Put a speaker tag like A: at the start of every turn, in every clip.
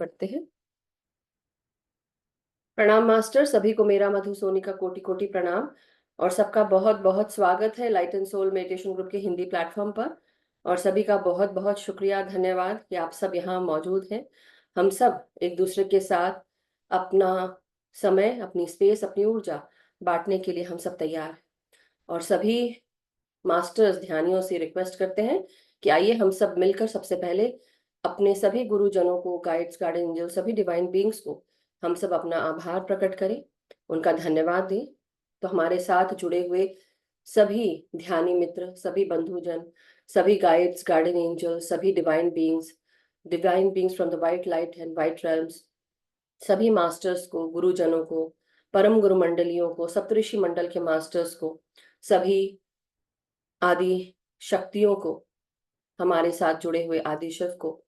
A: पढ़ते हैं। प्रणाम मास्टर, सभी को मेरा मधु सोनी का कोटि कोटि प्रणाम और सबका बहुत बहुत स्वागत है light and soul meditation group के हिंदी प्लेटफॉर्म पर। और सभी का बहुत बहुत शुक्रिया, धन्यवाद कि आप सब यहाँ मौजूद हैं। हम सब एक दूसरे के साथ अपना समय, अपनी स्पेस, अपनी ऊर्जा बांटने के लिए हम सब तैयार हैं। और सभी मास्टर्स ध्यानियों से रिक्वेस्ट करते हैं कि आइए हम सब मिलकर सबसे पहले अपने सभी गुरुजनों को, गाइड्स, गार्डियन एंजल, सभी डिवाइन बीइंग्स को हम सब अपना आभार प्रकट करें, उनका धन्यवाद दें। तो हमारे साथ जुड़े हुए सभी ध्यानी मित्र, सभी बंधुजन, सभी गाइड्स, गार्डियन एंजल, सभी divine beings from the white light and white realms, सभी मास्टर्स को, गुरुजनों को, परम गुरु मंडलियों को, सप्तऋषि मंडल के मास्टर्स को, सभी आदि शक्तियों को, हमारे साथ जुड़े हुए आदि शिव को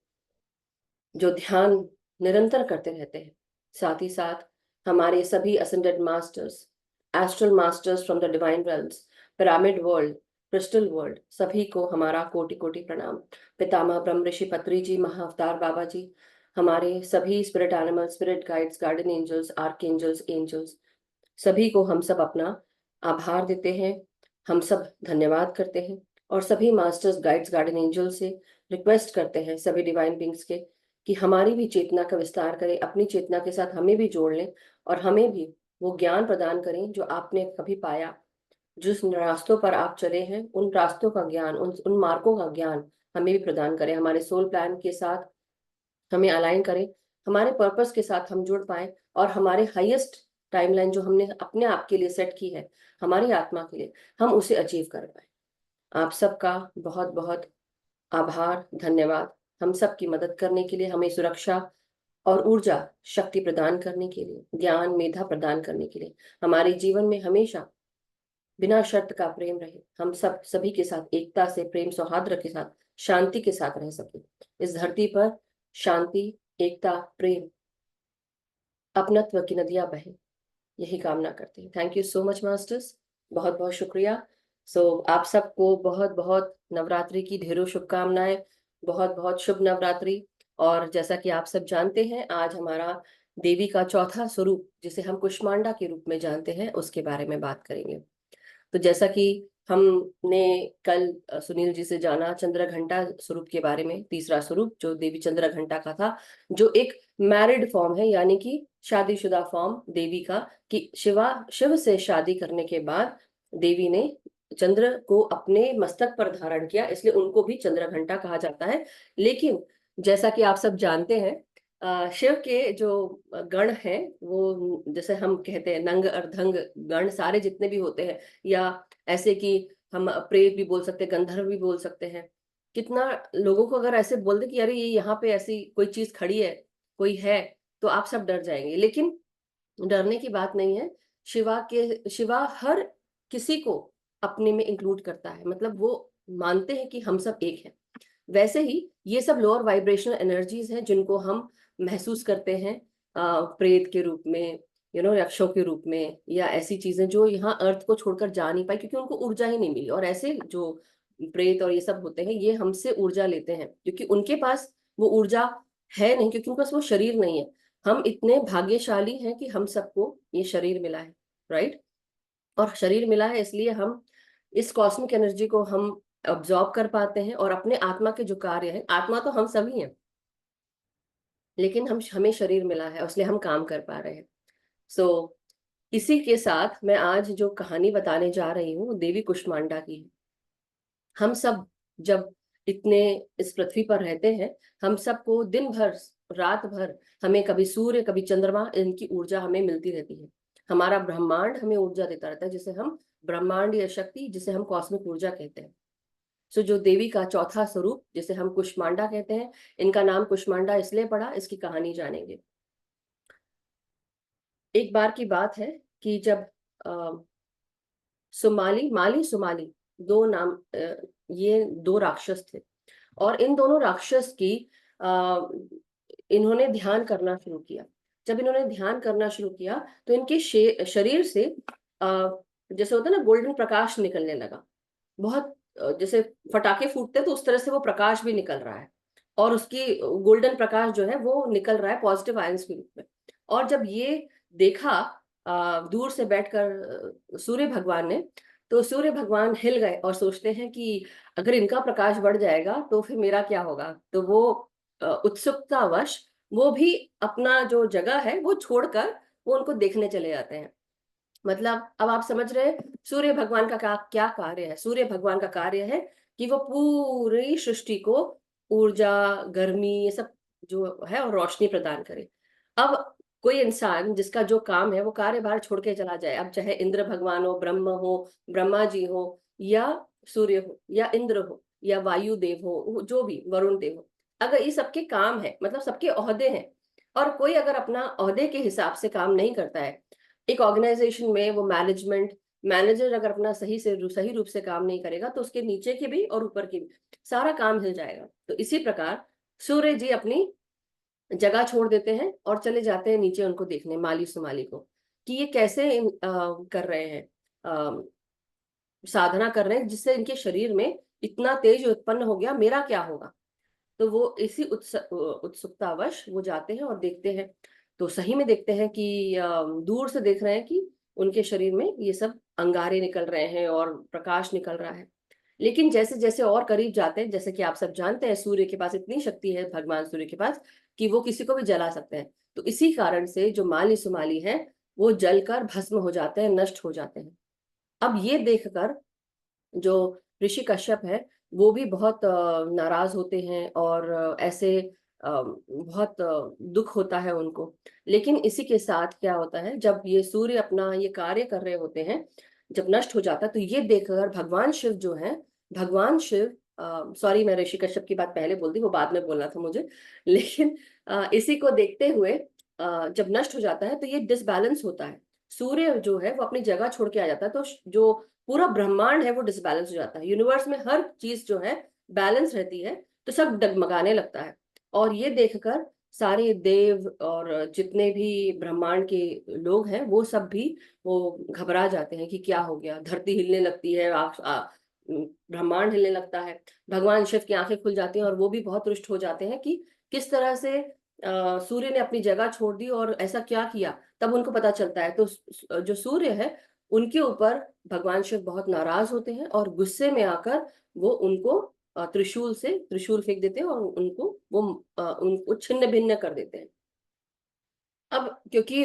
A: जो ध्यान निरंतर करते रहते हैं, साथ ही साथ हमारे सभी ascended masters, astral masters from the divine realms, pyramid world, crystal world, सभी को हमारा कोटि कोटि प्रणाम। पितामह ब्रह्म ऋषि पत्री जी, महाअवतार बाबा जी, हमारे सभी spirit animal, spirit guides, guardian angels, archangels, सभी को हम सब अपना आभार देते हैं, हम सब धन्यवाद करते हैं। और सभी मास्टर्स, गाइड्स, गार्डियन एंजल से रिक्वेस्ट करते हैं, सभी डिवाइन बीइंग्स के, कि हमारी भी चेतना का विस्तार करें, अपनी चेतना के साथ हमें भी जोड़ लें और हमें भी वो ज्ञान प्रदान करें जो आपने कभी पाया, जिस रास्तों पर आप चले हैं उन रास्तों का ज्ञान, उन मार्गों का ज्ञान हमें भी प्रदान करें, हमारे सोल प्लान के साथ हमें अलाइन करें, हमारे पर्पस के साथ हम जुड़ पाए और हमारे हाईएस्ट टाइमलाइन जो हमने अपने आप के लिए सेट की है, हमारी आत्मा के लिए, हम उसे अचीव कर पाए। आप सबका बहुत बहुत आभार, धन्यवाद। हम सब की मदद करने के लिए, हमें सुरक्षा और ऊर्जा शक्ति प्रदान करने के लिए, ज्ञान मेधा प्रदान करने के लिए, हमारे जीवन में हमेशा बिना शर्त का प्रेम रहे, हम सब सभी के साथ एकता से, प्रेम सौहार्द के साथ, शांति के साथ रह सके। इस धरती पर शांति, एकता, प्रेम, अपनत्व की नदियां बहे, यही कामना करते हैं। Thank you so much masters, बहुत बहुत शुक्रिया। आप सबको बहुत बहुत नवरात्रि की ढेरों शुभकामनाएं, बहुत बहुत शुभ नवरात्रि। और जैसा कि आप सब जानते हैं, आज हमारा देवी का चौथा स्वरूप, जिसे हम कुष्मांडा के रूप में जानते हैं, उसके बारे में बात करेंगे। तो जैसा कि हमने कल सुनील जी से जाना चंद्र घंटा स्वरूप के बारे में, तीसरा स्वरूप जो देवी चंद्र घंटा का था, जो एक मैरिड फॉर्म है, यानी कि शादीशुदा फॉर्म देवी का, कि शिव से शादी करने के बाद देवी ने चंद्र को अपने मस्तक पर धारण किया, इसलिए उनको भी चंद्र घंटा कहा जाता है। लेकिन जैसा कि आप सब जानते हैं, शिव के जो गण हैं, वो जैसे हम कहते हैं नंग अर्धंग गण, सारे जितने भी होते हैं, या ऐसे कि हम प्रेत भी बोल सकते हैं, गंधर्व भी बोल सकते हैं। कितना लोगों को अगर ऐसे बोल दे कि अरे ये यहाँ पे ऐसी कोई चीज खड़ी है, कोई है, तो आप सब डर जाएंगे। लेकिन डरने की बात नहीं है। शिवा हर किसी को अपने में इंक्लूड करता है, मतलब वो मानते हैं कि हम सब एक हैं। वैसे ही ये सब लोअर वाइब्रेशनल एनर्जीज हैं जिनको हम महसूस करते हैं प्रेत के रूप में, यक्षों के रूप में, या ऐसी चीजें जो यहाँ अर्थ को छोड़कर जा नहीं पाई क्योंकि उनको ऊर्जा ही नहीं मिली। और ऐसे जो प्रेत और ये सब होते हैं, ये हमसे ऊर्जा लेते हैं क्योंकि उनके पास वो ऊर्जा है नहीं, क्योंकि उनके पास वो शरीर नहीं है। हम इतने भाग्यशाली हैं कि हम सबको ये शरीर मिला है, राइट? और शरीर मिला है इसलिए हम इस कॉस्मिक एनर्जी को हम ऑब्जॉर्ब कर पाते हैं और अपने आत्मा के जो कार्य है, आत्मा तो हम सभी हैं, लेकिन हमें शरीर मिला है इसलिए हम काम कर पा रहे हैं। सो इसी के साथ मैं आज जो कहानी बताने जा रही हूँ, वो देवी कुष्मांडा की है। हम सब जब इतने इस पृथ्वी पर रहते हैं, हम सबको दिन भर, रात भर, हमें कभी सूर्य, कभी चंद्रमा, इनकी ऊर्जा हमें मिलती रहती है। हमारा ब्रह्मांड हमें ऊर्जा देता रहता है, जिसे हम ब्रह्मांड या शक्ति, जिसे हम कॉस्मिक ऊर्जा कहते हैं। सो जो देवी का चौथा स्वरूप, जिसे हम कुष्मांडा कहते हैं, इनका नाम कुष्मांडा इसलिए पड़ा, इसकी कहानी जानेंगे। एक बार की बात है कि जब सुमाली दो नाम, ये दो राक्षस थे, और इन दोनों राक्षस की इन्होंने ध्यान करना शुरू किया। जब इन्होंने ध्यान करना शुरू किया तो इनके शरीर से जैसे होता है ना, गोल्डन प्रकाश निकलने लगा। बहुत जैसे पटाखे फूटते तो उस तरह से वो प्रकाश भी निकल रहा है। और उसकी गोल्डन प्रकाश जो है वो निकल रहा है पॉजिटिव आयंस के रूप में। और जब ये देखा दूर से बैठकर सूर्य भगवान ने, तो सूर्य भगवान हिल गए और सोचते हैं कि अगर इनका प्रकाश बढ़ जाएगा तो फिर मेरा क्या होगा। तो वो उत्सुकतावश वो भी अपना जो जगह है वो छोड़कर वो उनको देखने चले जाते हैं। मतलब अब आप समझ रहे हैं सूर्य भगवान का क्या क्या कार्य है। सूर्य भगवान का कार्य है कि वो पूरी सृष्टि को ऊर्जा, गर्मी, ये सब जो है और रोशनी प्रदान करे। अब कोई इंसान जिसका जो काम है वो कार्यभार छोड़ के चला जाए, अब चाहे इंद्र भगवान हो, ब्रह्मा जी हो, या सूर्य हो, या इंद्र हो, या वायु देव हो, जो भी वरुण देव हो, अगर ये सबके काम है, मतलब सबके ओहदे हैं, और कोई अगर अपना ओहदे के हिसाब से काम नहीं करता है एक ऑर्गेनाइजेशन में, वो मैनेजर अगर अपना सही रूप से काम नहीं करेगा तो उसके नीचे के भी और ऊपर के भी सारा काम हिल जाएगा। तो इसी प्रकार सूर्य जी अपनी जगह छोड़ देते हैं और चले जाते हैं नीचे उनको देखने, माली सुमाली को, कि ये कैसे कर रहे हैं, साधना कर रहे हैं जिससे इनके शरीर में इतना तेज उत्पन्न हो गया, मेरा क्या होगा। तो वो इसी उत्सुकतावश वो जाते हैं और देखते हैं। तो सही में देखते हैं कि दूर से देख रहे हैं कि उनके शरीर में ये सब अंगारे निकल रहे हैं और प्रकाश निकल रहा है। लेकिन जैसे जैसे और करीब जाते हैं, जैसे कि आप सब जानते हैं सूर्य के पास इतनी शक्ति है, भगवान सूर्य के पास, कि वो किसी को भी जला सकते हैं। तो इसी कारण से जो माली सुमाली है वो जलकर भस्म हो जाते हैं, नष्ट हो जाते हैं। अब ये देखकर जो ऋषि कश्यप है वो भी बहुत नाराज होते हैं और ऐसे बहुत दुख होता है उनको। लेकिन इसी के साथ क्या होता है, जब ये सूर्य अपना ये कार्य कर रहे होते हैं, जब नष्ट हो जाता है, तो ये देखकर भगवान शिव जो है, भगवान शिव, सॉरी मैं ऋषि कश्यप की बात पहले बोल दी, वो बाद में बोलना था मुझे। लेकिन इसी को देखते हुए जब नष्ट हो जाता है तो ये डिसबैलेंस होता है। सूर्य जो है वो अपनी जगह छोड़ के आ जाता है, तो जो पूरा ब्रह्मांड है वो डिसबैलेंस हो जाता है। यूनिवर्स में हर चीज जो है बैलेंस रहती है, तो सब डगमगाने लगता है। और ये देखकर सारे देव और जितने भी ब्रह्मांड के लोग हैं वो सब भी वो घबरा जाते हैं कि क्या हो गया। धरती हिलने लगती है, ब्रह्मांड हिलने लगता है। भगवान शिव की आंखें खुल जाती हैं और वो भी बहुत रुष्ट हो जाते हैं कि किस तरह से सूर्य ने अपनी जगह छोड़ दी और ऐसा क्या किया। तब उनको पता चलता है। तो जो सूर्य है उनके ऊपर भगवान शिव बहुत नाराज होते हैं और गुस्से में आकर वो उनको त्रिशूल फेंक देते हैं और उनको छिन्न भिन्न कर देते हैं। अब क्योंकि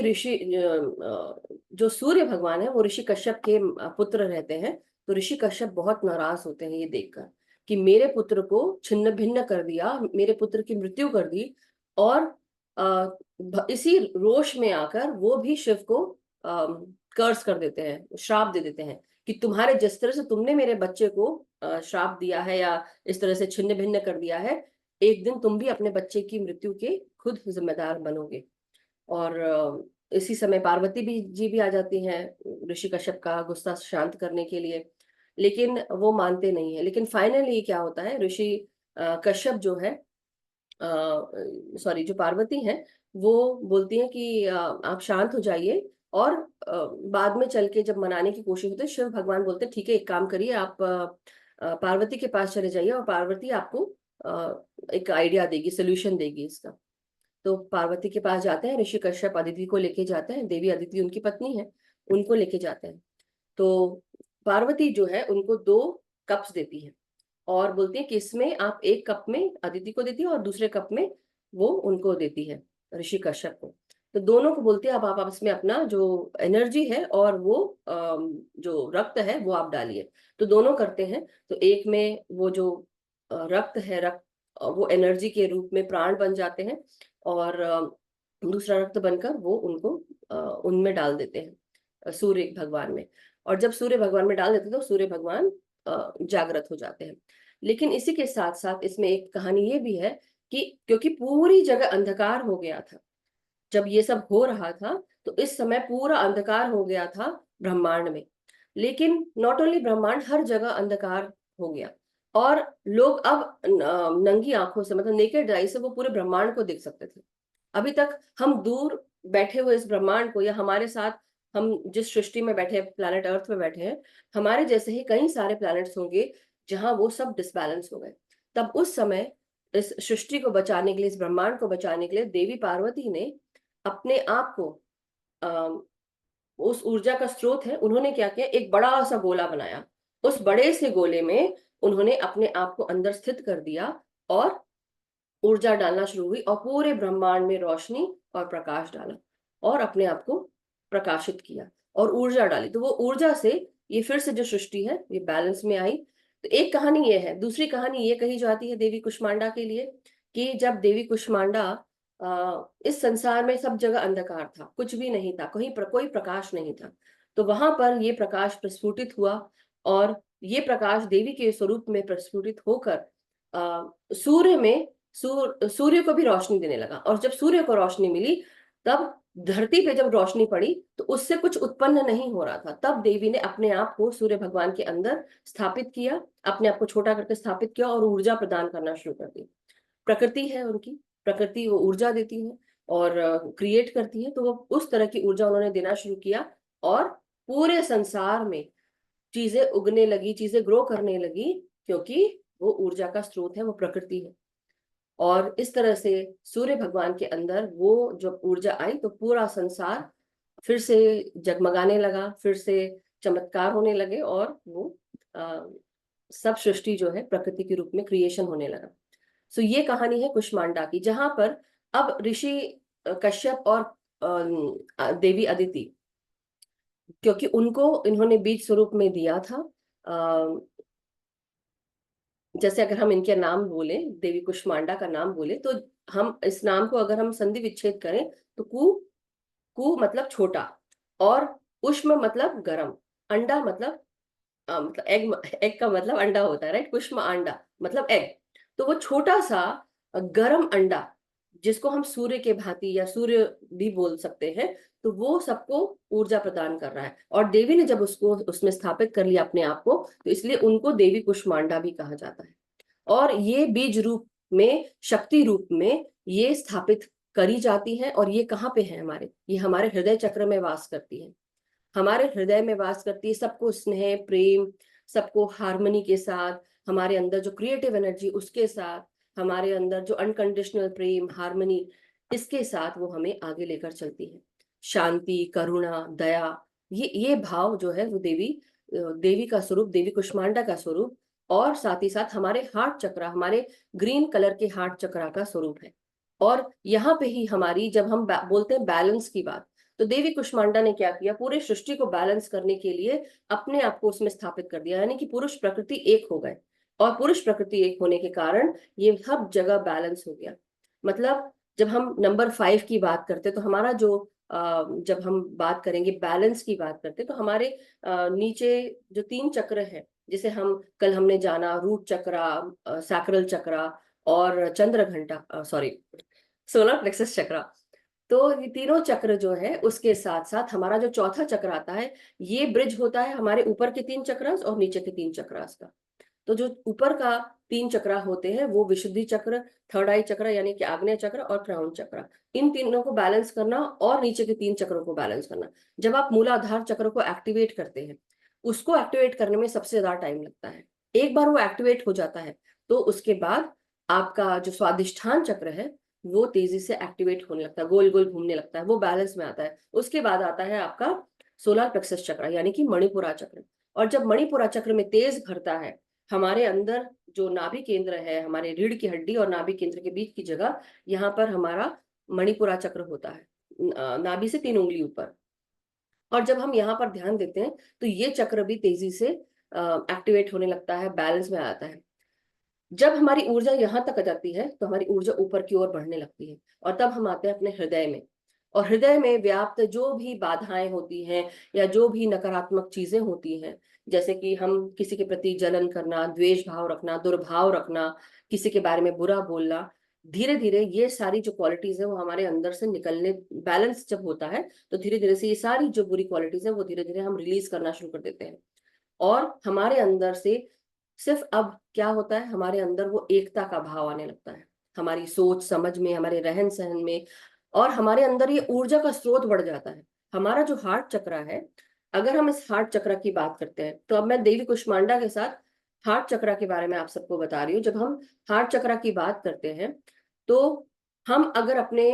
A: जो सूर्य भगवान है वो ऋषि कश्यप के पुत्र रहते हैं, तो ऋषि कश्यप बहुत नाराज होते हैं ये देखकर कि मेरे पुत्र को छिन्न भिन्न कर दिया, मेरे पुत्र की मृत्यु कर दी। और इसी रोष में आकर वो भी शिव को कर्स कर देते हैं, श्राप दे देते हैं कि तुम्हारे जिस तरह से तुमने मेरे बच्चे को श्राप दिया है या इस तरह से छिन्न भिन्न कर दिया है, एक दिन तुम भी अपने बच्चे की मृत्यु के खुद जिम्मेदार बनोगे। और इसी समय पार्वती भी आ जाती हैं ऋषि कश्यप का गुस्सा शांत करने के लिए। लेकिन वो मानते नहीं है। लेकिन फाइनली क्या होता है, ऋषि कश्यप जो है, सॉरी जो पार्वती है, वो बोलती है कि आप शांत हो जाइए। और बाद में चल के जब मनाने की कोशिश होती है, शिव भगवान बोलते हैं ठीक है, एक काम करिए, आप पार्वती के पास चले जाइए और पार्वती आपको एक आइडिया देगी, सोल्यूशन देगी इसका। तो पार्वती के पास जाते हैं ऋषि कश्यप, अदिति को लेके जाते हैं, देवी अदिति उनकी पत्नी है, उनको लेके जाते हैं। तो पार्वती जो है उनको 2 कप्स देती है और बोलती है कि इसमें आप एक कप में अदिति को देती है और दूसरे कप में वो उनको देती है, ऋषि कश्यप को। तो दोनों को बोलती है अब आप इसमें अपना जो एनर्जी है और वो जो रक्त है वो आप डालिए। तो दोनों करते हैं। तो एक में वो जो रक्त है, रक्त वो एनर्जी के रूप में प्राण बन जाते हैं और दूसरा रक्त बनकर वो उनको उनमें डाल देते हैं, सूर्य भगवान में। और जब सूर्य भगवान में डाल देते हैं तो सूर्य भगवान जागृत हो जाते हैं। लेकिन इसी के साथ साथ इसमें एक कहानी ये भी है कि क्योंकि पूरी जगह अंधकार हो गया था जब ये सब हो रहा था, तो इस समय पूरा अंधकार हो गया था ब्रह्मांड में। लेकिन नॉट ओनली ब्रह्मांड, हर जगह अंधकार हो गया। और लोग अब नंगी आंखों से, मतलब नेकेड आई से वो पूरे ब्रह्मांड को देख सकते थे। अभी तक हम दूर बैठे हुए इस ब्रह्मांड को, या हमारे साथ हम जिस सृष्टि में बैठे हैं, प्लैनेट अर्थ में बैठे हैं, हमारे जैसे ही कई सारे प्लैनेट्स होंगे जहां वो सब डिसबैलेंस हो गए। तब उस समय इस सृष्टि को बचाने के लिए, इस ब्रह्मांड को बचाने के लिए देवी पार्वती ने अपने आप को उस ऊर्जा का स्रोत है, उन्होंने क्या किया, एक बड़ा सा गोला बनाया। उस बड़े से गोले में उन्होंने अपने आप को अंदर स्थित कर दिया और ऊर्जा डालना शुरू हुई और पूरे ब्रह्मांड में रोशनी और प्रकाश डाला और अपने आप को प्रकाशित किया और ऊर्जा डाली। तो वो ऊर्जा से ये फिर से जो सृष्टि है ये बैलेंस में आई। तो एक कहानी ये है। दूसरी कहानी ये कही जाती है देवी कुष्मांडा के लिए कि जब देवी कुष्मांडा इस संसार में सब जगह अंधकार था, कुछ भी नहीं था, कहीं कोई प्रकाश नहीं था, तो वहां पर ये प्रकाश प्रस्फुटित हुआ और ये प्रकाश देवी के स्वरूप में प्रस्फुटित होकर सूर्य में सूर्य को भी रोशनी देने लगा। और जब सूर्य को रोशनी मिली तब धरती पे जब रोशनी पड़ी तो उससे कुछ उत्पन्न नहीं हो रहा था। तब देवी ने अपने आप को सूर्य भगवान के अंदर स्थापित किया, अपने आप को छोटा करके स्थापित किया और ऊर्जा प्रदान करना शुरू कर दी। प्रकृति है उनकी, प्रकृति वो ऊर्जा देती है और क्रिएट करती है, तो वो उस तरह की ऊर्जा उन्होंने देना शुरू किया और पूरे संसार में चीजें उगने लगी, चीजें ग्रो करने लगी, क्योंकि वो ऊर्जा का स्रोत है, वो प्रकृति है। और इस तरह से सूर्य भगवान के अंदर वो जब ऊर्जा आई तो पूरा संसार फिर से जगमगाने लगा, फिर से चमत्कार होने लगे और वो सब सृष्टि जो है प्रकृति के रूप में क्रिएशन होने लगा। सो ये कहानी है कुष्मांडा की, जहां पर अब ऋषि कश्यप और देवी अदिति, क्योंकि उनको इन्होंने बीज स्वरूप में दिया था, जैसे अगर हम इनके नाम बोले, देवी कुष्मांडा का नाम बोले, तो हम इस नाम को अगर हम संधि विच्छेद करें तो कु मतलब छोटा और उष्म मतलब गरम, अंडा मतलब मतलब एग का मतलब अंडा होता है, राइट। कुष्म अंडा मतलब एग, तो वो छोटा सा गरम अंडा जिसको हम सूर्य के भांति या सूर्य भी बोल सकते हैं, तो वो सबको ऊर्जा प्रदान कर रहा है। और देवी ने जब उसको उसमें स्थापित कर लिया अपने आप को, तो इसलिए उनको देवी कुष्मांडा भी कहा जाता है। और ये बीज रूप में, शक्ति रूप में ये स्थापित करी जाती है। और ये कहाँ पे है हमारे, ये हमारे हृदय चक्र में वास करती है, हमारे हृदय में वास करती है। सबको स्नेह प्रेम, सबको हार्मनी के साथ, हमारे अंदर जो क्रिएटिव एनर्जी उसके साथ, हमारे अंदर जो अनकंडीशनल प्रेम हार्मनी, इसके साथ वो हमें आगे लेकर चलती है। शांति, करुणा, दया, ये भाव जो है वो देवी का स्वरूप, देवी कुष्मांडा का स्वरूप, और साथ ही साथ हमारे हार्ट चक्रा, हमारे ग्रीन कलर के हार्ट चक्रा का स्वरूप है। और यहाँ पे ही हमारी, जब हम बोलते हैं बैलेंस की बात, तो देवी कुष्मांडा ने क्या किया, पूरे सृष्टि को बैलेंस करने के लिए अपने आप को उसमें स्थापित कर दिया, यानी कि पुरुष प्रकृति एक हो गए। और पुरुष प्रकृति एक होने के कारण ये सब जगह बैलेंस हो गया। मतलब जब हम नंबर 5 की बात करते तो हमारा जो जब हम बात करेंगे बैलेंस की बात करते, तो हमारे नीचे जो 3 चक्र है, जिसे हम कल हमने जाना, रूट चक्रा, सैक्रल चक्रा और चंद्र घंटा, सॉरी, सोलर प्लेक्सस चक्रा, तो ये तीनों चक्र जो है उसके साथ साथ हमारा जो चौथा चक्र आता है, ये ब्रिज होता है हमारे ऊपर के 3 चक्रास और नीचे के 3 चक्रास का। तो जो ऊपर का 3 चक्रा होते हैं वो विशुद्धि चक्र, थर्ड आई चक्र यानी कि आग्नेय चक्र और क्राउन चक्र, इन तीनों को बैलेंस करना और नीचे के 3 चक्रों को बैलेंस करना। जब आप मूलाधार चक्र को एक्टिवेट करते हैं, उसको एक्टिवेट करने में सबसे ज्यादा टाइम लगता है। एक बार वो एक्टिवेट हो जाता है तो उसके बाद आपका जो स्वादिष्ठान चक्र है वो तेजी से एक्टिवेट होने लगता है, गोल गोल घूमने लगता है, वो बैलेंस में आता है। उसके बाद आता है आपका सोलर प्लेक्सस चक्र यानी कि मणिपुरा चक्र। और जब मणिपुरा चक्र में तेज भरता है, हमारे अंदर जो नाभि केंद्र है, हमारे रीढ़ की हड्डी और नाभि केंद्र के बीच की जगह, यहाँ पर हमारा मणिपुरा चक्र होता है, नाभि से 3 उंगली ऊपर। और जब हम यहाँ पर ध्यान देते हैं तो ये चक्र भी तेजी से एक्टिवेट होने लगता है, बैलेंस में आता है। जब हमारी ऊर्जा यहाँ तक आ जाती है तो हमारी ऊर्जा ऊपर की ओर बढ़ने लगती है, और तब हम आते हैं अपने हृदय में। और हृदय में व्याप्त जो भी बाधाएं होती हैं या जो भी नकारात्मक चीजें होती हैं, जैसे कि हम किसी के प्रति जलन करना, द्वेष भाव रखना, दुर्भाव रखना, किसी के बारे में बुरा बोलना, धीरे धीरे ये सारी जो क्वालिटीज है वो हमारे अंदर से निकलने, बैलेंस जब होता है तो धीरे धीरे से ये सारी जो बुरी क्वालिटीज है वो धीरे धीरे हम रिलीज करना शुरू कर देते हैं। और हमारे अंदर से सिर्फ अब क्या होता है, हमारे अंदर वो एकता का भाव आने लगता है, हमारी सोच समझ में, हमारे रहन सहन में, और हमारे अंदर ये ऊर्जा का स्रोत बढ़ जाता है। हमारा जो हार्ट चक्र है, अगर हम इस हार्ट चक्र की बात करते हैं, तो अब मैं देवी कुष्मांडा के साथ हार्ट चक्रा के बारे में आप सबको बता रही हूँ। जब हम हार्ट चक्रा की बात करते हैं तो हम अगर अपने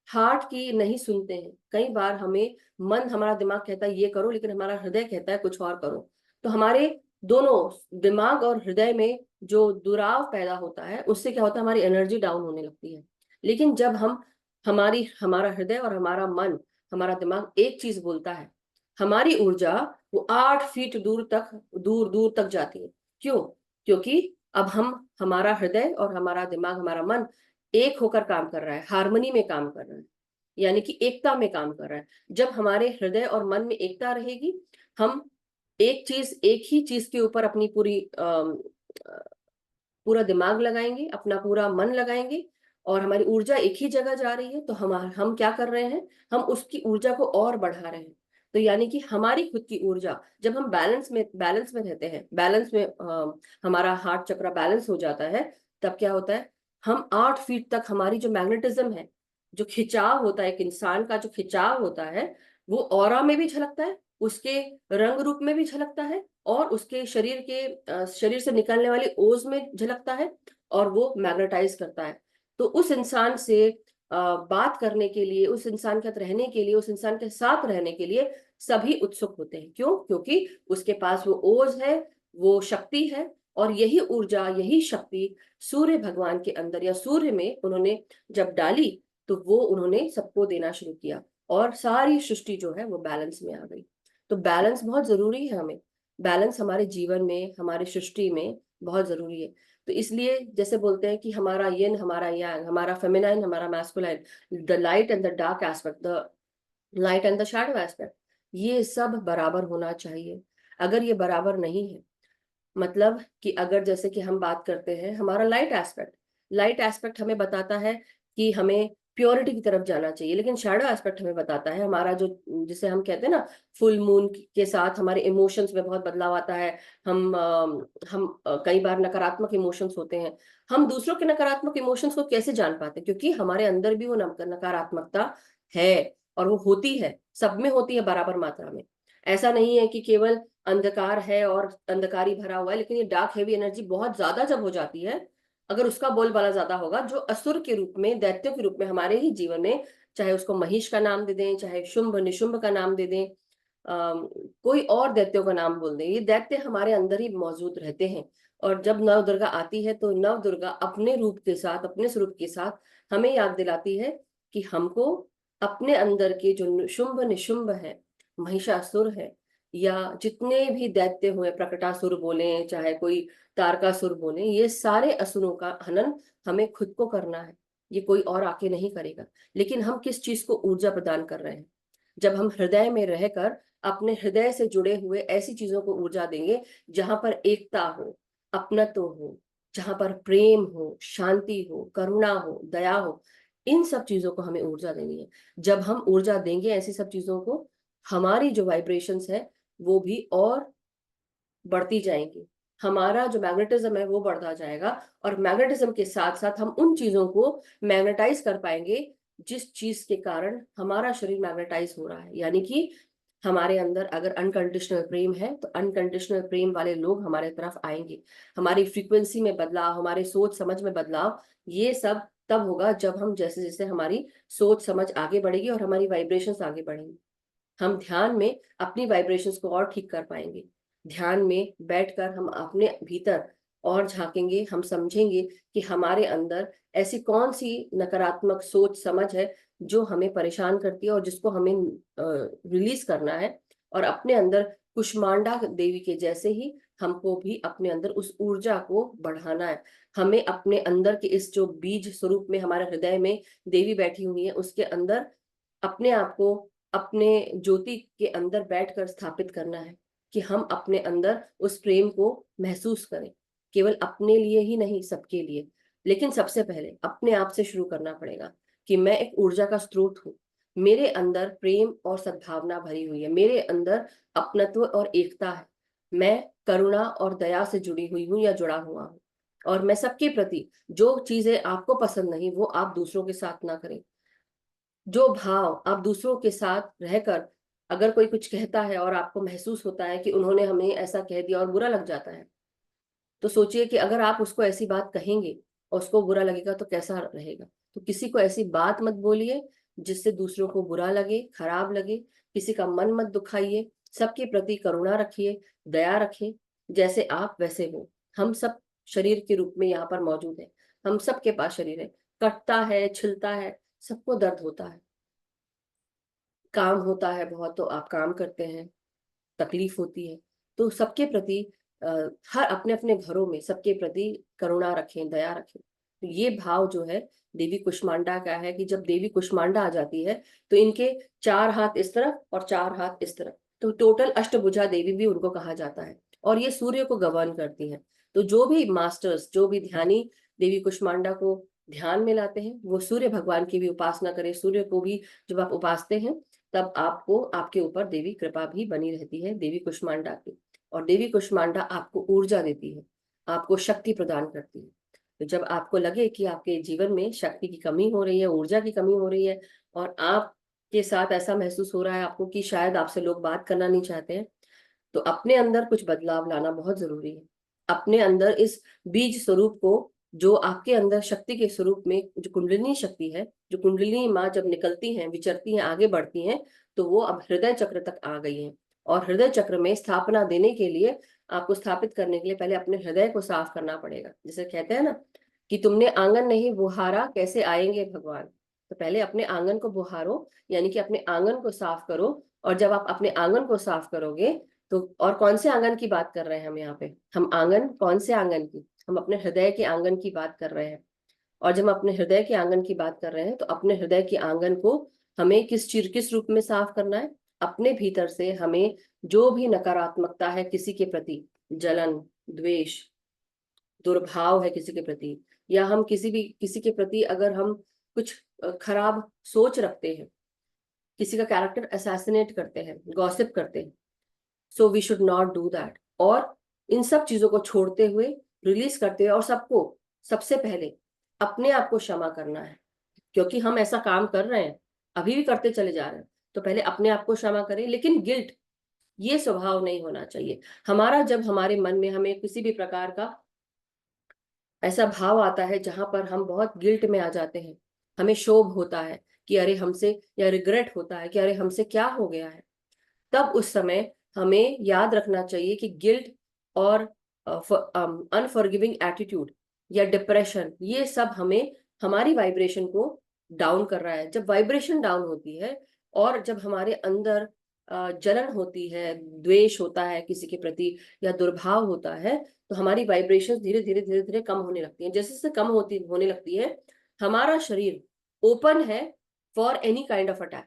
A: हार्ट की नहीं सुनते हैं, कई बार हमें मन, हमारा दिमाग कहता है ये करो, लेकिन हमारा हृदय कहता है कुछ और करो। तो हमारे दोनों दिमाग और हृदय में जो दुराव पैदा होता है, उससे क्या होता है, हमारी एनर्जी डाउन होने लगती है। लेकिन जब हम हमारा हृदय और हमारा मन, हमारा दिमाग एक चीज बोलता है, हमारी ऊर्जा वो 8 फीट दूर दूर तक जाती है। क्यों? क्योंकि अब हमारा हृदय और हमारा दिमाग, हमारा मन एक होकर काम कर रहा है, हार्मनी में काम कर रहा है, यानी कि एकता में काम कर रहा है। जब हमारे हृदय और मन में एकता रहेगी, हम एक ही चीज के ऊपर अपनी पूरा दिमाग लगाएंगे, अपना पूरा मन लगाएंगे, और हमारी ऊर्जा एक ही जगह जा रही है, तो हम क्या कर रहे हैं, हम उसकी ऊर्जा को और बढ़ा रहे हैं। तो यानी कि हमारी खुद की ऊर्जा, जब हम बैलेंस में रहते हैं, बैलेंस में हमारा हार्ट चक्र बैलेंस हो जाता है, तब क्या होता है, हम 8 फीट तक हमारी जो मैग्नेटिज्म है, जो खिंचाव होता है, एक इंसान का जो खिंचाव होता है, वो ऑरा में भी झलकता है, उसके रंग रूप में भी झलकता है, और उसके शरीर से निकलने वाली ओज में झलकता है, और वो मैग्नेटाइज करता है। तो उस इंसान से बात करने के लिए, उस इंसान के साथ रहने के लिए, उस इंसान के साथ रहने के लिए सभी उत्सुक होते हैं। क्यों? क्योंकि उसके पास वो ओज है, वो शक्ति है, और यही ऊर्जा, यही शक्ति सूर्य भगवान के अंदर या सूर्य में उन्होंने जब डाली, तो वो उन्होंने सबको देना शुरू किया, और सारी सृष्टि जो है वो बैलेंस में आ गई। तो बैलेंस बहुत जरूरी है हमें, बैलेंस हमारे जीवन में, हमारे सृष्टि में बहुत जरूरी है। तो इसलिए जैसे बोलते हैं कि हमारा यिन, हमारा यांग, हमारा फेमिनाइन, हमारा masculine, the light and the dark aspect, the light and the shadow aspect, ये सब बराबर होना चाहिए। अगर ये बराबर नहीं है, मतलब कि अगर जैसे कि हम बात करते हैं, हमारा लाइट एस्पेक्ट हमें बताता है कि हमें प्योरिटी की तरफ जाना चाहिए, लेकिन शैडो एस्पेक्ट हमें बताता है हमारा जो, जिसे हम कहते हैं ना, फुल मून के साथ हमारे इमोशंस में बहुत बदलाव आता है। कई बार नकारात्मक इमोशंस होते हैं। हम दूसरों के नकारात्मक इमोशंस को कैसे जान पाते हैं? क्योंकि हमारे अंदर भी वो नकारात्मकता है, और वो होती है, सब में होती है बराबर मात्रा में। ऐसा नहीं है कि केवल अंधकार है और अंधकार ही भरा हुआ है, लेकिन ये डार्क हेवी एनर्जी बहुत ज्यादा जब हो जाती है, अगर उसका बोलबाला ज्यादा होगा, जो असुर के रूप में, दैत्यों के रूप में हमारे ही जीवन में, चाहे उसको महिष का नाम दे दें, चाहे शुंभ निशुंभ का नाम दे दें, कोई और दैत्यों का नाम बोल दें, ये दैत्य हमारे अंदर ही मौजूद रहते हैं। और जब नव दुर्गा आती है, तो नव दुर्गा अपने रूप के साथ, अपने स्वरूप के साथ हमें याद दिलाती है कि हमको अपने अंदर के जो शुंभ निशुंभ है, महिषासुर है, या जितने भी दैत्य हुए, प्रकटासुर बोले चाहे कोई तारकासुर बोले, ये सारे असुरों का हनन हमें खुद को करना है। ये कोई और आके नहीं करेगा। लेकिन हम किस चीज को ऊर्जा प्रदान कर रहे हैं? जब हम हृदय में रहकर अपने हृदय से जुड़े हुए ऐसी चीजों को ऊर्जा देंगे जहां पर एकता हो, अपनत्व हो, जहां पर प्रेम हो, शांति हो, करुणा हो, दया हो, इन सब चीजों को हमें ऊर्जा देनी है। जब हम ऊर्जा देंगे ऐसी सब चीजों को, हमारी जो वाइब्रेशंस है वो भी और बढ़ती जाएंगी, हमारा जो मैग्नेटिज्म है वो बढ़ता जाएगा, और मैग्नेटिज्म के साथ साथ हम उन चीजों को मैग्नेटाइज कर पाएंगे जिस चीज के कारण हमारा शरीर मैग्नेटाइज हो रहा है। यानी कि हमारे अंदर अगर अनकंडीशनल प्रेम है, तो अनकंडीशनल प्रेम वाले लोग हमारे तरफ आएंगे। हमारी फ्रीक्वेंसी में बदलाव, हमारे सोच समझ में बदलाव, ये सब तब होगा जब हम, जैसे जैसे हमारी सोच समझ आगे बढ़ेगी और हमारी वाइब्रेशंस आगे बढ़ेंगी, हम ध्यान में अपनी वाइब्रेशंस को और ठीक कर पाएंगे। ध्यान में बैठकर हम अपने भीतर और झांकेंगे, हम समझेंगे कि हमारे अंदर ऐसी कौन सी नकारात्मक सोच समझ है जो हमें परेशान करती है, और जिसको हमें रिलीज करना है। और अपने अंदर कुष्मांडा देवी के जैसे ही हमको भी अपने अंदर उस ऊर्जा को बढ़ाना है। हमें अपने अंदर के इस जो बीज स्वरूप में हमारे हृदय में देवी बैठी हुई है, उसके अंदर अपने आप को, अपने ज्योति के अंदर बैठकर स्थापित करना है, कि हम अपने अंदर उस प्रेम को महसूस करें, केवल अपने लिए ही नहीं, सबके लिए। लेकिन सबसे पहले अपने आप से शुरू करना पड़ेगा कि मैं एक ऊर्जा का स्रोत हूँ, मेरे अंदर प्रेम और सद्भावना भरी हुई है, मेरे अंदर अपनत्व और एकता है, मैं करुणा और दया से जुड़ी हुई हूँ या जुड़ा हुआ हूँ। और मैं सबके प्रति, जो चीजें आपको पसंद नहीं वो आप दूसरों के साथ ना करें। जो भाव आप दूसरों के साथ रहकर, अगर कोई कुछ कहता है और आपको महसूस होता है कि उन्होंने हमें ऐसा कह दिया और बुरा लग जाता है, तो सोचिए कि अगर आप उसको ऐसी बात कहेंगे और उसको बुरा लगेगा तो कैसा रहेगा। तो किसी को ऐसी बात मत बोलिए जिससे दूसरों को बुरा लगे, खराब लगे। किसी का मन मत दुखाइए। सबके प्रति करुणा रखिए, दया रखें। जैसे आप वैसे हो। हम सब शरीर के रूप में यहाँ पर मौजूद है। हम सबके पास शरीर है। कटता है, छिलता है, सबको दर्द होता है। काम होता है बहुत तो आप काम करते हैं, तकलीफ होती है। तो सबके प्रति अ, हर अपने अपने घरों में सबके प्रति करुणा रखें, दया रखें। तो ये भाव जो है देवी कुष्मांडा का है कि जब देवी कुष्मांडा आ जाती है तो इनके 4 हाथ इस तरफ और 4 हाथ इस तरफ, तो टोटल अष्टभुजा देवी भी उनको कहा जाता है। और ये सूर्य को गवर्न करती हैं। तो जो भी मास्टर्स, जो भी ध्यानी देवी कुष्मांडा को ध्यान में लाते हैं वो सूर्य भगवान की भी उपासना करें। सूर्य को भी जब आप उपासते हैं तब आपको, आपके ऊपर देवी कृपा भी बनी रहती है, देवी कुष्मांडा की। और देवी कुष्मांडा आपको ऊर्जा देती है, आपको शक्ति प्रदान करती है। तो जब आपको लगे कि आपके जीवन में शक्ति की कमी हो रही है, ऊर्जा की कमी हो रही है, और आपके साथ ऐसा महसूस हो रहा है आपको कि शायद आपसे लोग बात करना नहीं चाहते हैं, तो अपने अंदर कुछ बदलाव लाना बहुत जरूरी है। अपने अंदर इस बीज स्वरूप को, जो आपके अंदर शक्ति के स्वरूप में जो कुंडलिनी शक्ति है, जो कुंडलिनी माँ जब निकलती हैं, विचरती हैं, आगे बढ़ती हैं, तो वो अब हृदय चक्र तक आ गई हैं। और हृदय चक्र में स्थापना देने के लिए, आपको स्थापित करने के लिए पहले अपने हृदय को साफ करना पड़ेगा। जैसे कहते हैं ना कि तुमने आंगन नहीं बुहारा, कैसे आएंगे भगवान। तो पहले अपने आंगन को बुहारो, यानी कि अपने आंगन को साफ करो। और जब आप अपने आंगन को साफ करोगे तो, और कौन से आंगन की बात कर रहे हैं हम यहाँ पे, हम आंगन, कौन से आंगन की, हम अपने हृदय के आंगन की बात कर रहे हैं। और जब हम अपने हृदय के आंगन की बात कर रहे हैं तो अपने हृदय के आंगन को हमें किस रूप में साफ करना है। अपने भीतर से हमें जो भी नकारात्मकता है किसी के प्रति, जलन, द्वेष, दुर्भाव है किसी के प्रति, या हम किसी के प्रति अगर हम कुछ खराब सोच रखते हैं, किसी का कैरेक्टर असैसिनेट करते हैं, गॉसिप करते हैं, so we should not do that. और इन सब चीजों को छोड़ते हुए, रिलीज करते हुए, और सबको सबसे पहले अपने आप को क्षमा करना है। क्योंकि हम ऐसा काम कर रहे हैं, अभी भी करते चले जा रहे हैं, तो पहले अपने आप को क्षमा करें। लेकिन गिल्ट, ये स्वभाव नहीं होना चाहिए हमारा। जब हमारे मन में हमें किसी भी प्रकार का ऐसा भाव आता है जहां पर हम बहुत गिल्ट में आ जाते हैं, हमें क्षोभ होता है कि अरे हमसे, या रिग्रेट होता है कि अरे हमसे क्या हो गया है, तब उस समय हमें याद रखना चाहिए कि गिल्ट और अनफॉरगिविंग एटीट्यूड या डिप्रेशन, ये सब हमें, हमारी वाइब्रेशन को डाउन कर रहा है। जब वाइब्रेशन डाउन होती है और जब हमारे अंदर जलन होती है, द्वेष होता है किसी के प्रति, या दुर्भाव होता है, तो हमारी वाइब्रेशन धीरे धीरे धीरे धीरे कम होने लगती है। जैसे जैसे कम होने लगती है, हमारा शरीर ओपन है for any kind of attack.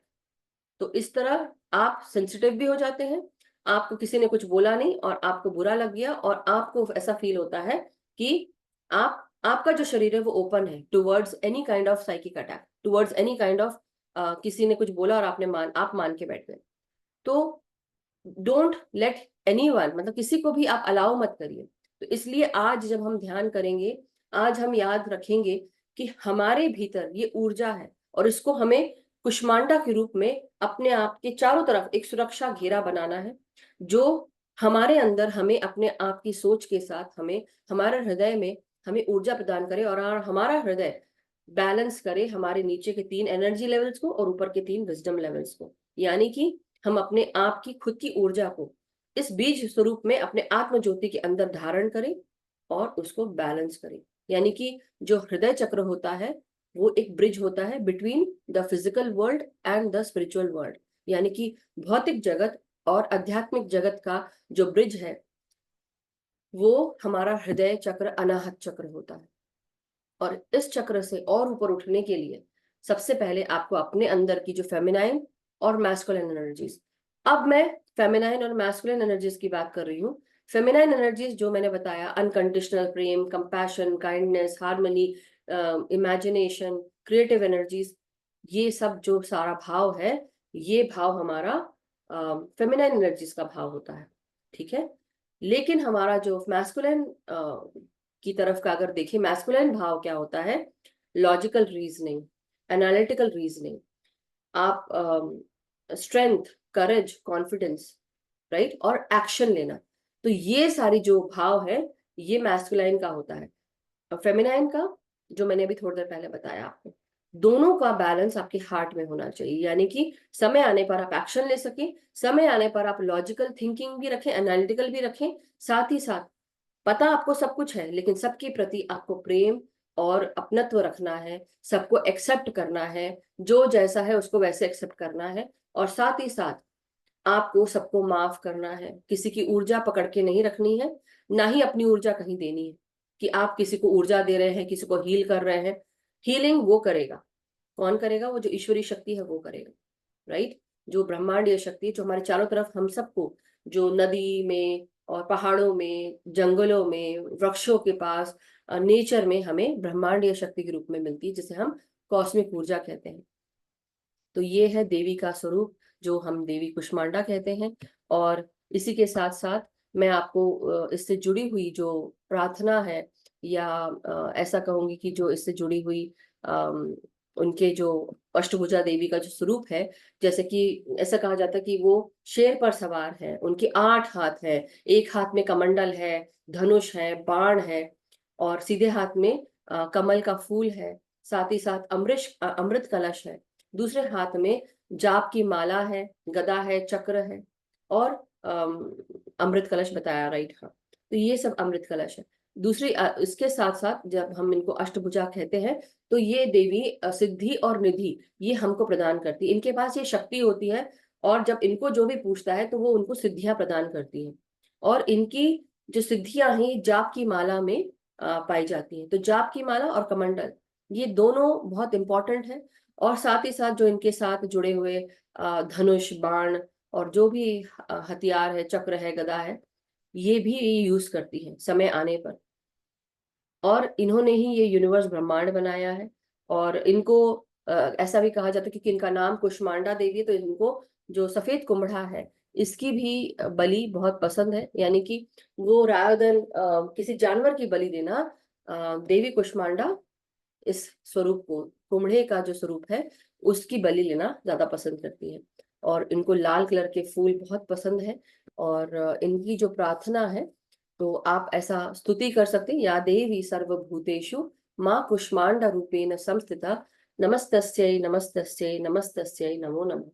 A: तो इस तरह आप सेंसिटिव भी हो जाते हैं। आपको किसी ने कुछ बोला नहीं और आपको बुरा लग गया, और आपको ऐसा फील होता है कि आपका जो शरीर है वो ओपन है towards any kind of psychic attack, towards any kind of, किसी ने कुछ बोला और आप मान के बैठ गए। तो डोंट लेट एनीवन, मतलब किसी को भी आप अलाउ मत करिए। तो इसलिए आज जब हम ध्यान करेंगे, आज हम याद रखेंगे कि हमारे भीतर ये ऊर्जा है, और इसको हमें कुष्मांडा के रूप में अपने आप के चारों तरफ एक सुरक्षा घेरा बनाना है, जो हमारे अंदर हमें अपने आप की सोच के साथ हमें, हमारे हृदय में हमें ऊर्जा प्रदान करे, और हमारा हृदय बैलेंस करे हमारे नीचे के 3 एनर्जी लेवल्स को और ऊपर के 3 विजडम लेवल्स को। यानी कि हम अपने आप की खुद की ऊर्जा को इस बीज स्वरूप में अपने आत्म ज्योति के अंदर धारण करें और उसको बैलेंस करें। यानी कि जो हृदय चक्र होता है वो एक ब्रिज होता है between the physical world and the spiritual world. यानी कि भौतिक जगत और आध्यात्मिक जगत का जो ब्रिज है वो हमारा हृदय चक्र, अनाहत चक्र होता है। और इस चक्र से और ऊपर उठने के लिए सबसे पहले आपको अपने अंदर की जो फेमिनाइन और मैस्कुलिन एनर्जीज, अब मैं फेमिनाइन और मैस्कुलिन एनर्जीज की बात कर रही हूँ। फेमिनाइन एनर्जीज जो मैंने बताया, अनकंडीशनल प्रेम, compassion, kindness, harmony, imagination, creative energies, ये सब जो सारा भाव है, ये भाव हमारा फेमिनाइन एनर्जीज का भाव होता है। ठीक है। लेकिन हमारा जो मैस्कुलिन की तरफ का अगर देखें, मैस्कुलिन भाव क्या होता है, लॉजिकल रीजनिंग, एनालिटिकल रीजनिंग, आप स्ट्रेंथ, करेज, कॉन्फिडेंस, राइट, और एक्शन लेना। तो ये सारी जो भाव है ये मैस्कुलाइन का होता है। और फेमिनाइन का, जो मैंने अभी थोड़ी देर पहले बताया आपको, दोनों का बैलेंस आपके हार्ट में होना चाहिए। यानी कि समय आने पर आप एक्शन ले सकें, समय आने पर आप लॉजिकल थिंकिंग भी रखें, एनालिटिकल भी रखें, साथ ही साथ पता आपको सब कुछ है लेकिन सबके प्रति आपको प्रेम और अपनत्व रखना है, सबको एक्सेप्ट करना है, जो जैसा है उसको वैसे एक्सेप्ट करना है, और साथ ही साथ आपको सबको माफ करना है। किसी की ऊर्जा पकड़ के नहीं रखनी है, ना ही अपनी ऊर्जा कहीं देनी है कि आप किसी को ऊर्जा दे रहे हैं, किसी को हील कर रहे हैं। हीलिंग वो करेगा, कौन करेगा? वो जो ईश्वरीय शक्ति है वो करेगा, राइट? जो ब्रह्मांडीय शक्ति है, जो हमारे चारों तरफ हम सबको, जो नदी में और पहाड़ों में, जंगलों में, वृक्षों के पास, नेचर में हमें ब्रह्मांडीय शक्ति के रूप में मिलती है, जिसे हम कॉस्मिक ऊर्जा कहते हैं। तो ये है देवी का स्वरूप, जो हम देवी कुष्मांडा कहते हैं। और इसी के साथ साथ मैं आपको इससे जुड़ी हुई जो प्रार्थना है, या ऐसा कहूंगी कि जो इससे जुड़ी हुई उनके जो अष्टभुजा देवी का जो स्वरूप है, जैसे कि ऐसा कहा जाता है कि वो शेर पर सवार है, उनके 8 हाथ है, एक हाथ में कमंडल है, धनुष है, बाण है, और सीधे हाथ में कमल का फूल है, साथ ही साथ अमृत कलश है, दूसरे हाथ में जाप की माला है, गदा है, चक्र है, और अमृत कलश बताया, राइट? हाँ, तो ये सब अमृत कलश है। दूसरी इसके साथ साथ जब हम इनको अष्टभुजा कहते हैं, तो ये देवी सिद्धि और निधि ये हमको प्रदान करती है। इनके पास ये शक्ति होती है, और जब इनको जो भी पूछता है तो वो उनको सिद्धियां प्रदान करती है। और इनकी जो सिद्धियां हैं जाप की माला में पाई जाती हैं। तो जाप की माला और कमंडल ये दोनों बहुत इंपॉर्टेंट है। और साथ ही साथ जो इनके साथ जुड़े हुए धनुष, बाण और जो भी हथियार है, चक्र है, गदा है, ये भी यूज करती है समय आने पर। और इन्होंने ही ये यूनिवर्स ब्रह्मांड बनाया है। और इनको ऐसा भी कहा जाता है कि इनका नाम कुष्मांडा देवी है, तो इनको जो सफेद कुम्भड़ा है इसकी भी बलि बहुत पसंद है। यानी कि वो रादर देन किसी जानवर की बलि देना, देवी कुष्मांडा इस स्वरूप को, कुम्भड़े का जो स्वरूप है उसकी बलि लेना ज्यादा पसंद करती है। और इनको लाल कलर के फूल बहुत पसंद है। और इनकी जो प्रार्थना है, तो आप ऐसा स्तुति कर सकते हैं, या देवी सर्वभूतेषु माँ कुष्मांडा रूपेण संस्थिता, नमस्तस्यै नमस्तस्यै नमस्तस्यै नमो नमः।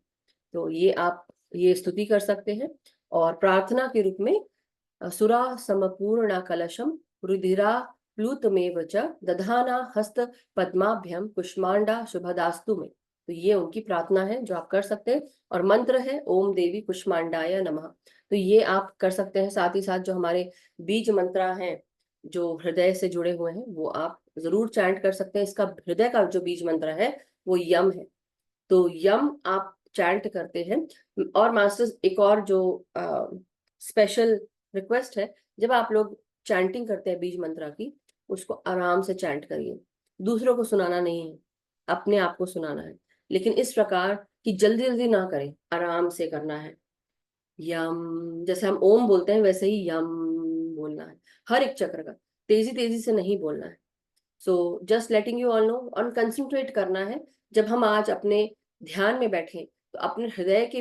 A: तो ये आप ये स्तुति कर सकते हैं। और प्रार्थना के रूप में सुरा समपूर्णा कलशम रुधिरा प्लूतमेव च दधाना हस्त पद्माभ्यम कुष्मांडा शुभदास्तु में। तो ये उनकी प्रार्थना है जो आप कर सकते हैं। और मंत्र है ओम देवी कुष्मांडाय नमः। तो ये आप कर सकते हैं। साथ ही साथ जो हमारे बीज मंत्र हैं जो हृदय से जुड़े हुए हैं, वो आप जरूर चैंट कर सकते हैं। इसका हृदय का जो बीज मंत्र है वो यम है, तो यम आप चैंट करते हैं। और मास्टर्स, एक और जो स्पेशल रिक्वेस्ट है, जब आप लोग चैंटिंग करते हैं बीज मंत्र की, उसको आराम से चैंट करिए। दूसरों को सुनाना नहीं है, अपने आप को सुनाना है, लेकिन इस प्रकार कि जल्दी जल्दी ना करें, आराम से करना है। यम, जैसे हम ओम बोलते हैं वैसे ही यम बोलना है, हर एक चक्र का, तेजी तेजी से नहीं बोलना है। So just letting you all know, और कंसंट्रेट करना है। जब हम आज अपने ध्यान में बैठे, तो अपने हृदय के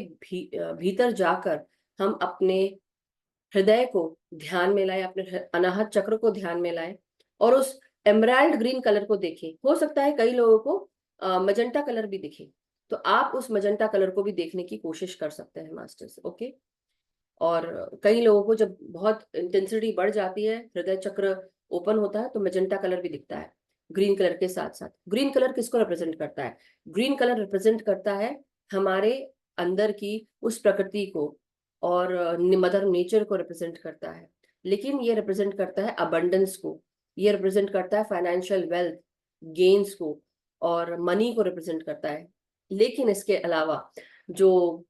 A: भीतर जाकर हम अपने हृदय को ध्यान में लाए, अपने अनाहत चक्र को ध्यान में लाए, और उस एमराल्ड ग्रीन कलर को देखें। हो सकता है कई लोगों को मजेंटा कलर भी दिखे, तो आप उस मजेंटा कलर को भी देखने की कोशिश कर सकते हैं मास्टर्स, ओके? और कई लोगों को जब बहुत इंटेंसिटी बढ़ जाती है, हृदय चक्र ओपन होता है, तो मेजेंटा कलर भी दिखता है ग्रीन कलर के साथ साथ। ग्रीन कलर किसको रिप्रेजेंट करता है? ग्रीन कलर रिप्रेजेंट करता है हमारे अंदर की उस प्रकृति को, और मदर नेचर को रिप्रेजेंट करता है। लेकिन ये रिप्रेजेंट करता है अबंडेंस को, ये रिप्रेजेंट करता है फाइनेंशियल वेल्थ गेन्स को, और मनी को रिप्रेजेंट करता है। लेकिन इसके अलावा जो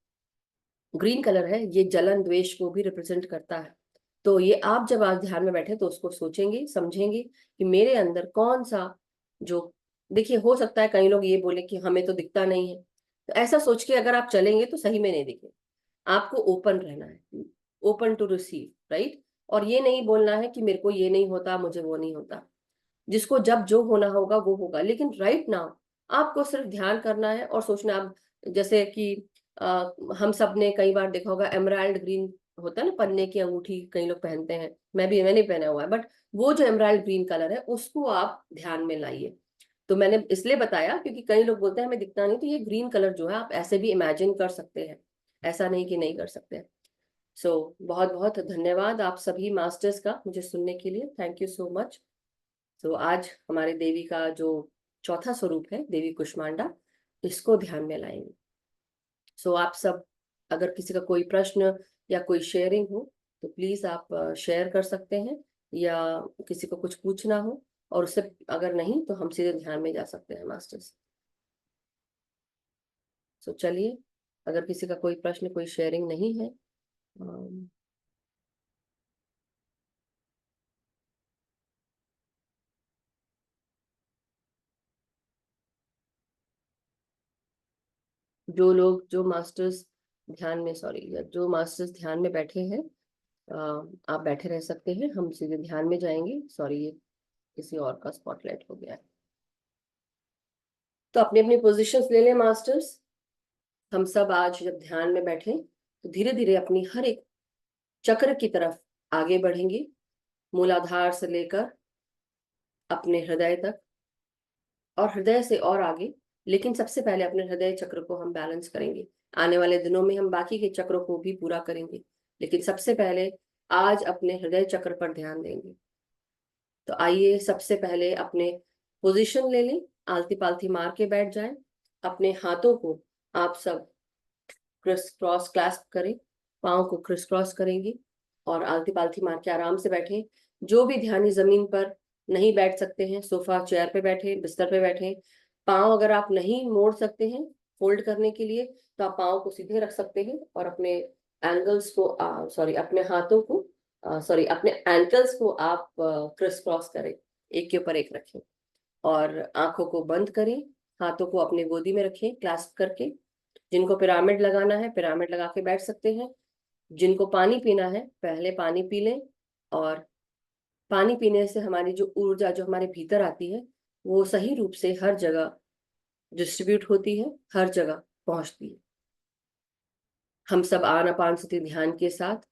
A: ग्रीन कलर है, ये जलन द्वेष को भी रिप्रेजेंट करता है। तो ये आप जब आज ध्यान में बैठे तो उसको सोचेंगे, समझेंगे कि मेरे अंदर कौन सा जो, देखिए हो सकता है कई लोग ये बोले कि हमें तो दिखता नहीं है, तो ऐसा सोच के अगर आप चलेंगे तो सही में नहीं दिखे। आपको ओपन रहना है, ओपन टू रिसीव, राइट? और ये नहीं बोलना है कि मेरे को ये नहीं होता, मुझे वो नहीं होता। जिसको जब जो होना होगा वो होगा, लेकिन राइट नाउ आपको सिर्फ ध्यान करना है और सोचना। अब जैसे कि हम सब ने कई बार देखा होगा एमराल्ड ग्रीन होता है ना पन्ने की अंगूठी कई लोग पहनते हैं, मैंने पहना हुआ है, बट वो जो एमराल्ड ग्रीन कलर है उसको आप ध्यान में लाइए। तो मैंने इसलिए बताया क्योंकि कई लोग बोलते हैं हमें दिखता नहीं, तो ये ग्रीन कलर जो है आप ऐसे भी इमेजिन कर सकते हैं, ऐसा नहीं कि नहीं कर सकते। सो बहुत बहुत धन्यवाद आप सभी मास्टर्स का मुझे सुनने के लिए, थैंक यू सो मच। तो आज हमारे देवी का जो चौथा स्वरूप है देवी कुष्मांडा, इसको ध्यान में लाएंगे। सो आप सब, अगर किसी का कोई प्रश्न या कोई शेयरिंग हो तो प्लीज आप शेयर कर सकते हैं, या किसी को कुछ पूछना हो, और उससे अगर नहीं तो हम सीधे ध्यान में जा सकते हैं मास्टर्स। सो चलिए, अगर किसी का कोई प्रश्न कोई शेयरिंग नहीं है, अम, जो लोग जो मास्टर्स ध्यान में, सॉरी, जो मास्टर्स ध्यान में बैठे हैं, आप बैठे रह सकते हैं, हम सीधे ध्यान में जाएंगे। सॉरी, ये किसी और का स्पॉटलाइट हो गया है। तो अपनी अपनी पोजीशंस ले लें मास्टर्स। हम सब आज जब ध्यान में बैठे तो धीरे धीरे अपनी हर एक चक्र की तरफ आगे बढ़ेंगे, मूलाधार से लेकर अपने हृदय तक, और हृदय से और आगे। लेकिन सबसे पहले अपने हृदय चक्र को हम बैलेंस करेंगे। आने वाले दिनों में हम बाकी के चक्रों को भी पूरा करेंगे, लेकिन सबसे पहले आज अपने हृदय चक्र पर ध्यान देंगे। तो आइए सबसे पहले अपने पोजीशन ले लें, आलती पालती मार के बैठ जाएं। अपने हाथों को आप सब क्रिस क्रॉस क्लैस्प करें, पाँव को क्रिस क्रॉस करेंगे और आलती पालती मार के आराम से बैठे। जो भी ध्यानी जमीन पर नहीं बैठ सकते हैं, सोफा चेयर पे बैठे, बिस्तर पे बैठे। पाँव अगर आप नहीं मोड़ सकते हैं फोल्ड करने के लिए, तो आप पाँव को सीधे रख सकते हैं और अपने एंगल्स को सॉरी अपने हाथों को सॉरी अपने एंकल्स को आप क्रिस क्रॉस करें, एक के ऊपर एक रखें, और आंखों को बंद करें। हाथों को अपने गोदी में रखें क्लास्प करके। जिनको पिरामिड लगाना है पिरामिड लगा के बैठ सकते हैं। जिनको पानी पीना है पहले पानी पी लें, और पानी पीने से हमारी जो ऊर्जा जो हमारे भीतर आती है वो सही रूप से हर जगह डिस्ट्रीब्यूट होती है, हर जगह पहुंचती है। हम सब आनापानसती ध्यान के साथ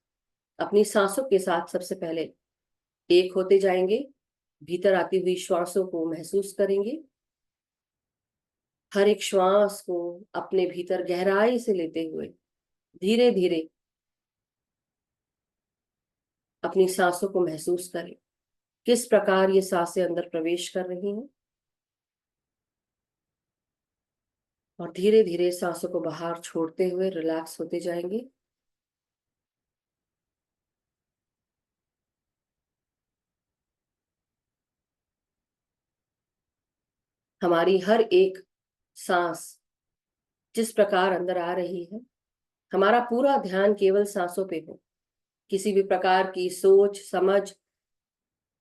A: अपनी सांसों के साथ सबसे पहले एक होते जाएंगे, भीतर आती हुई श्वासों को महसूस करेंगे। हर एक श्वास को अपने भीतर गहराई से लेते हुए धीरे धीरे अपनी सांसों को महसूस करें, किस प्रकार ये सांसें अंदर प्रवेश कर रही हैं, और धीरे धीरे सांसों को बाहर छोड़ते हुए रिलैक्स होते जाएंगे। हमारी हर एक सांस जिस प्रकार अंदर आ रही है, हमारा पूरा ध्यान केवल सांसों पे हो। किसी भी प्रकार की सोच समझ,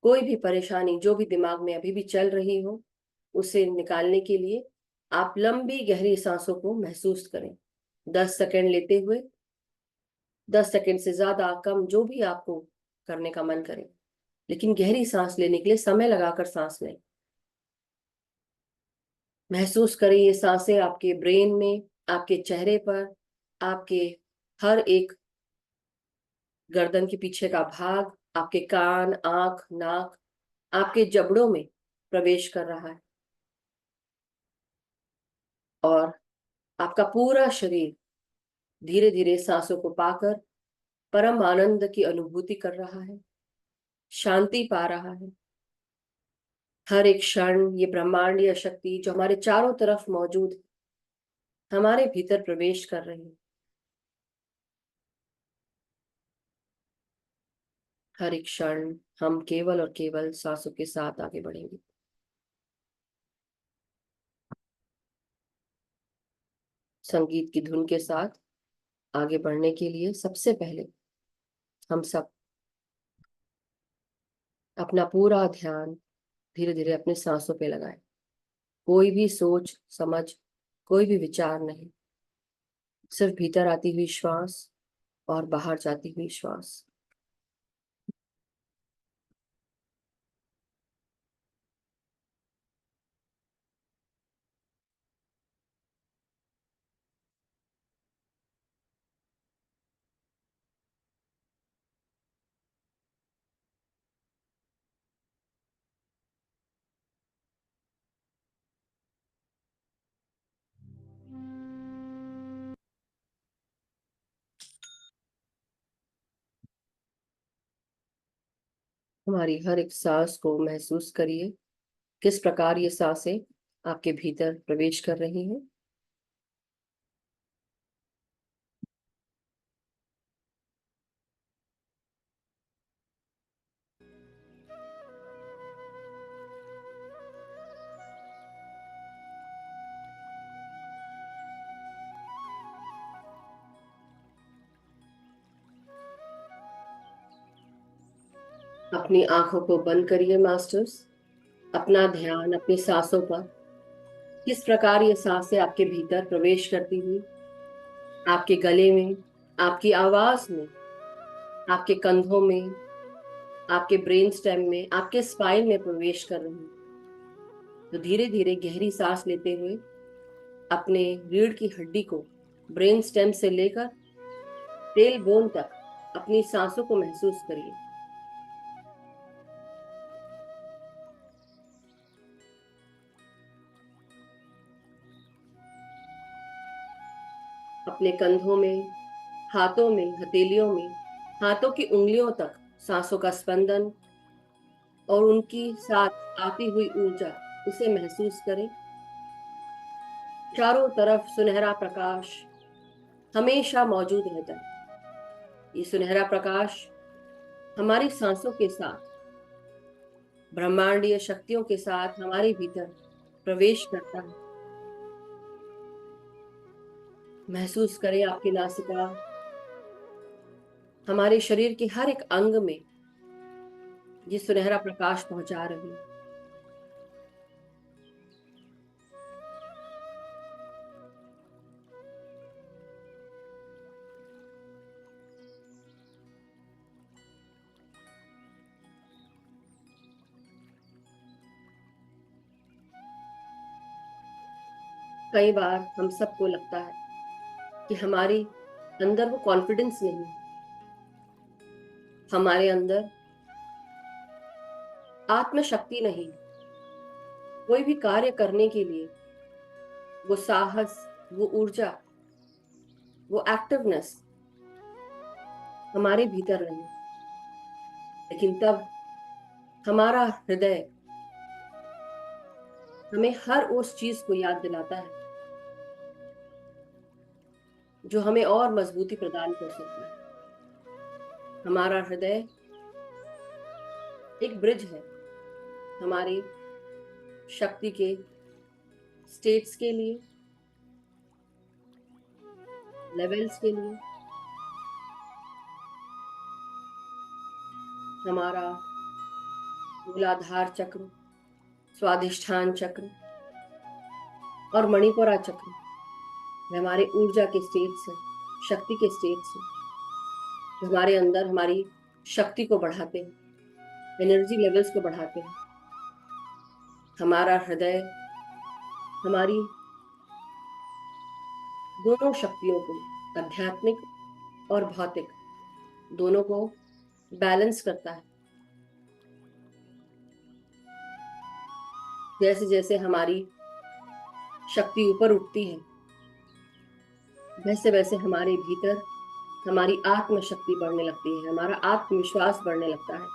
A: कोई भी परेशानी जो भी दिमाग में अभी भी चल रही हो, उसे निकालने के लिए आप लंबी गहरी सांसों को महसूस करें। 10 सेकंड लेते हुए, 10 सेकंड से ज्यादा कम जो भी आपको करने का मन करे, लेकिन गहरी सांस लेने के लिए समय लगाकर सांस लें। महसूस करें ये सांसें आपके ब्रेन में, आपके चेहरे पर, आपके हर एक गर्दन के पीछे का भाग, आपके कान, आंख, नाक, आपके जबड़ों में प्रवेश कर रहा है, और आपका पूरा शरीर धीरे धीरे सांसों को पाकर परम आनंद की अनुभूति कर रहा है, शांति पा रहा है। हर एक क्षण ये ब्रह्मांडीय शक्ति जो हमारे चारों तरफ मौजूद है, हमारे भीतर प्रवेश कर रही है। हर एक क्षण हम केवल और केवल सांसों के साथ आगे बढ़ेंगे। संगीत की धुन के साथ आगे बढ़ने के लिए सबसे पहले हम सब अपना पूरा ध्यान धीरे धीरे अपने सांसों पे लगाएं। कोई भी सोच समझ, कोई भी विचार नहीं, सिर्फ भीतर आती हुई श्वास और बाहर जाती हुई श्वास। हमारी हर एक सांस को महसूस करिए, किस प्रकार ये सांसें आपके भीतर प्रवेश कर रही हैं। अपनी आंखों को बंद करिए मास्टर्स। अपना ध्यान अपनी सांसों पर, किस प्रकार ये सांसें आपके भीतर प्रवेश करती हुई आपके गले में, आपकी आवाज में, आपके कंधों में, आपके ब्रेन स्टेम में, आपके स्पाइन में प्रवेश कर रही हैं। तो धीरे धीरे गहरी सांस लेते हुए अपने रीढ़ की हड्डी को ब्रेन स्टेम से लेकर टेल बोन तक अपनी सांसों को महसूस करिए। अपने कंधों में, हाथों में, हथेलियों में, हाथों की उंगलियों तक सांसों का स्पंदन और उनकी साथ आती हुई ऊर्जा, उसे महसूस करें। चारों तरफ सुनहरा प्रकाश हमेशा मौजूद रहता है। ये सुनहरा प्रकाश हमारी सांसों के साथ, ब्रह्मांडीय शक्तियों के साथ हमारे भीतर प्रवेश करता है। महसूस करें आपकी नासिका हमारे शरीर के हर एक अंग में ये सुनहरा प्रकाश पहुंचा रही है। कई बार हम सबको लगता है कि हमारी अंदर वो कॉन्फिडेंस नहीं है, हमारे अंदर आत्मशक्ति नहीं, कोई भी कार्य करने के लिए वो साहस, वो ऊर्जा, वो एक्टिवनेस हमारे भीतर नहीं। लेकिन तब हमारा हृदय हमें हर उस चीज को याद दिलाता है जो हमें और मजबूती प्रदान कर सकता है। हमारा हृदय एक ब्रिज है हमारी शक्ति के स्टेट्स के लिए, लेवल्स के लिए। हमारा मूलाधार चक्र, स्वादिष्ठान चक्र और मणिपुरा चक्र वे हमारे ऊर्जा के स्टेट्स हैं, शक्ति के स्टेट्स हैं, जो हमारे अंदर हमारी शक्ति को बढ़ाते हैं, एनर्जी लेवल्स को बढ़ाते हैं। हमारा हृदय हमारी दोनों शक्तियों को, आध्यात्मिक और भौतिक, दोनों को बैलेंस करता है। जैसे जैसे हमारी शक्ति ऊपर उठती है, वैसे वैसे हमारे भीतर हमारी आत्मशक्ति बढ़ने लगती है, हमारा आत्मविश्वास बढ़ने लगता है।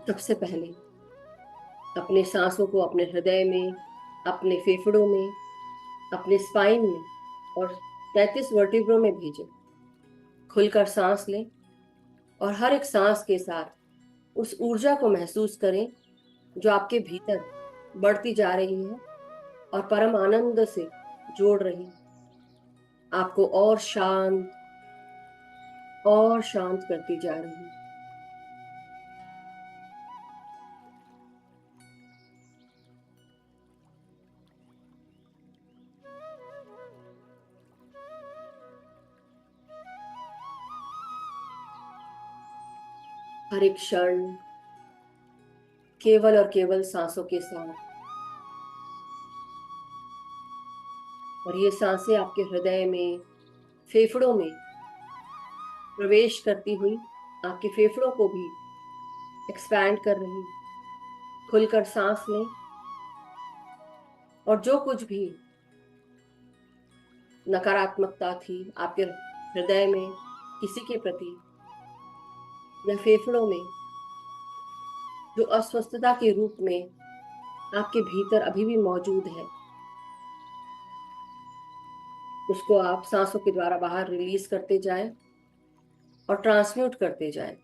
A: सबसे पहले अपने सांसों को अपने हृदय में, अपने फेफड़ों में, अपने स्पाइन में और 33 वर्टिब्रों में भेजें। खुलकर सांस लें और हर एक सांस के साथ उस ऊर्जा को महसूस करें जो आपके भीतर बढ़ती जा रही है और परम आनंद से जोड़ रही है, आपको और शांत करती जा रही है। हर एक क्षण केवल और केवल सांसों के साथ, और ये सांसें आपके हृदय में, फेफड़ों में प्रवेश करती हुई आपके फेफड़ों को भी एक्सपैंड कर रही। खुलकर सांस लें और जो कुछ भी नकारात्मकता थी आपके हृदय में, किसी के प्रति या फेफड़ों में जो अस्वस्थता के रूप में आपके भीतर अभी भी मौजूद है, उसको आप सांसों के द्वारा बाहर रिलीज करते जाएं और ट्रांसम्यूट करते जाएं।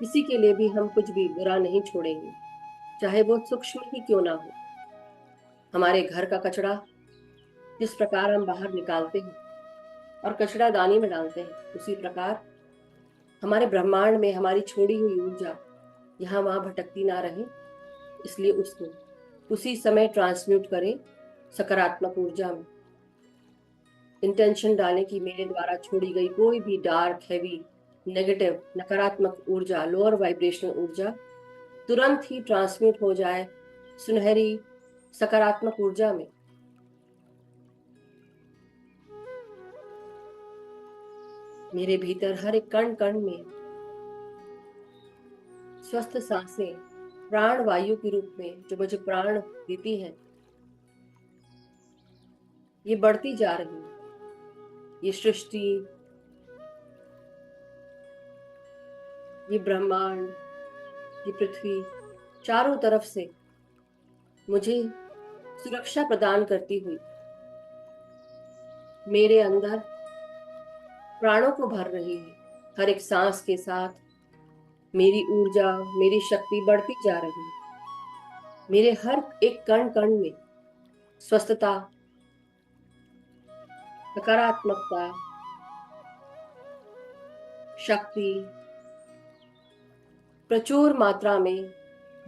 A: किसी के लिए भी हम कुछ भी बुरा नहीं छोड़ेंगे, चाहे वो सूक्ष्म ही क्यों ना हो। हमारे घर का कचरा जिस प्रकार हम बाहर निकालते हैं और कचरा दानी में डालते हैं, उसी प्रकार हमारे ब्रह्मांड में हमारी छोड़ी हुई ऊर्जा यहाँ वहां भटकती ना रहे, इसलिए उसको उसी समय ट्रांसम्यूट करें सकारात्मक ऊर्जा में। इंटेंशन डालें कि मेरे द्वारा छोड़ी गई कोई भी डार्क, हैवी, नेगेटिव, नकारात्मक ऊर्जा, लोअर वाइब्रेशनल ऊर्जा तुरंत ही ट्रांसम्यूट हो जाए सुनहरी सकारात्मक ऊर्जा में। मेरे भीतर हर एक कण कण में स्वस्थ सांसें प्राण वायु के रूप में जो मुझे प्राण देती है, ये बढ़ती जा रही है। ये सृष्टि, ये ब्रह्मांड, ये पृथ्वी चारों तरफ से मुझे सुरक्षा प्रदान करती हुई मेरे अंदर प्राणों को भर रही है। हर एक सांस के साथ मेरी ऊर्जा, मेरी शक्ति बढ़ती जा रही है। मेरे हर एक कण कण में स्वस्थता, सकारात्मकता, शक्ति प्रचुर मात्रा में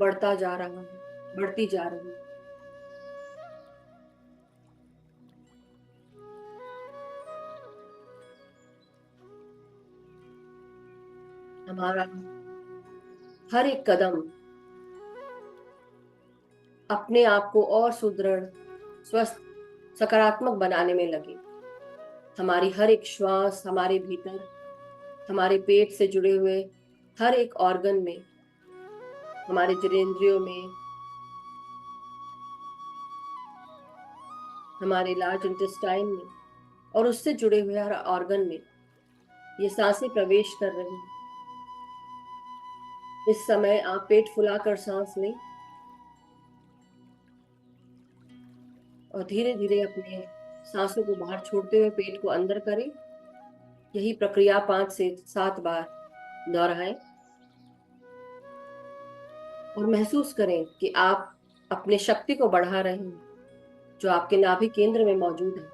A: बढ़ता जा रहा है, बढ़ती जा रही है। हमारा हर एक कदम अपने आप को और सुदृढ़, स्वस्थ, सकारात्मक बनाने में लगे। हमारी हर एक श्वास हमारे भीतर, हमारे पेट से जुड़े हुए हर एक ऑर्गन में, हमारे जननेंद्रियों में, हमारे लार्ज इंटेस्टाइन में और उससे जुड़े हुए हर ऑर्गन में ये सांसें प्रवेश कर रही हैं। इस समय आप पेट फुलाकर सांस लें और धीरे धीरे अपने सांसों को बाहर छोड़ते हुए पेट को अंदर करें। यही प्रक्रिया 5 से 7 बार दोहराएं और महसूस करें कि आप अपने शक्ति को बढ़ा रहे हैं जो आपके नाभि केंद्र में मौजूद है।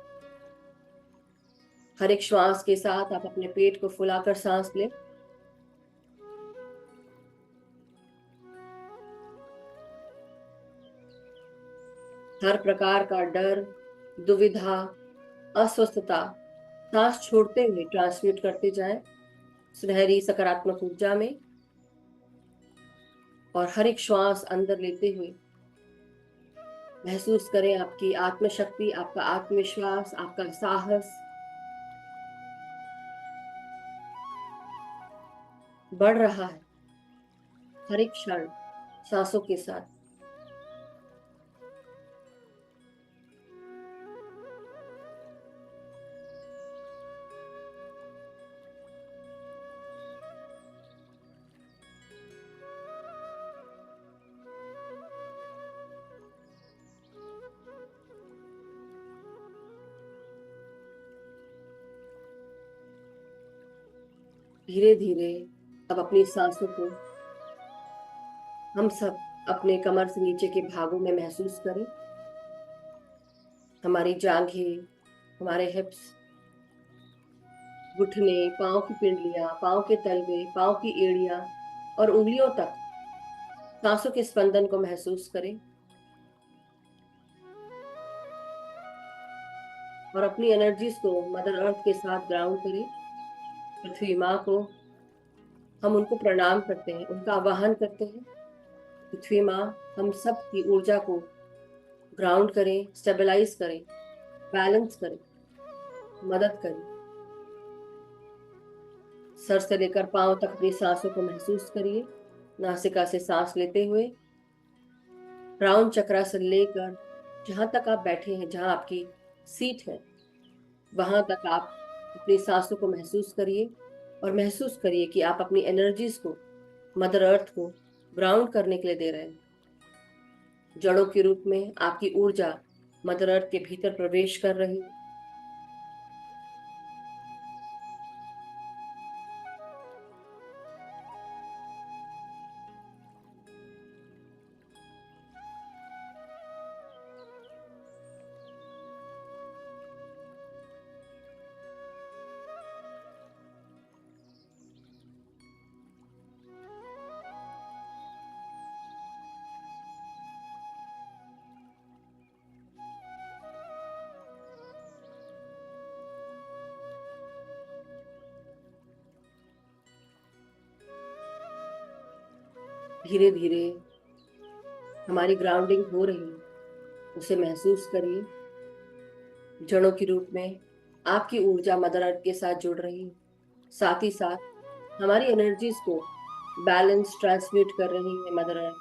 A: हर एक श्वास के साथ आप अपने पेट को फुलाकर सांस लें। हर प्रकार का डर, दुविधा, अस्वस्थता सांस छोड़ते हुए ट्रांसम्यूट करते जाएं सुनहरी सकारात्मक ऊर्जा में। और हर एक श्वास अंदर लेते हुए महसूस करें आपकी आत्मशक्ति, आपका आत्मविश्वास, आपका साहस बढ़ रहा है हर एक क्षण सांसों के साथ। धीरे धीरे अब अपनी सांसों को हम सब अपने कमर से नीचे के भागों में महसूस करें। हमारी जांघें, हमारे हिप्स, घुटने, पांव की पिंडलियां, पांव के तलवे, पांव की एड़ियां और उंगलियों तक सांसों के स्पंदन को महसूस करें और अपनी एनर्जीज को मदर अर्थ के साथ ग्राउंड करें। पृथ्वी माँ को हम उनको प्रणाम करते हैं, उनका आवाहन करते हैं। पृथ्वी माँ हम सब की ऊर्जा को ग्राउंड करें, स्टेबलाइज करें, बैलेंस करें, मदद करें। सर से लेकर पांव तक अपनी सांसों को महसूस करिए। नासिका से सांस लेते हुए क्राउन चक्रा से लेकर जहां तक आप बैठे हैं, जहां आपकी सीट है, वहां तक आप अपनी सांसों को महसूस करिए। और महसूस करिए कि आप अपनी एनर्जीज को मदर अर्थ को ग्राउंड करने के लिए दे रहे हैं। जड़ों के रूप में आपकी ऊर्जा मदर अर्थ के भीतर प्रवेश कर रही है। धीरे धीरे हमारी ग्राउंडिंग हो रही है, उसे महसूस करिए। जड़ों के रूप में आपकी ऊर्जा मदर अर्थ के साथ जुड़ रही है, साथ ही साथ हमारी एनर्जीज को बैलेंस ट्रांसम्यूट कर रही है मदर अर्थ।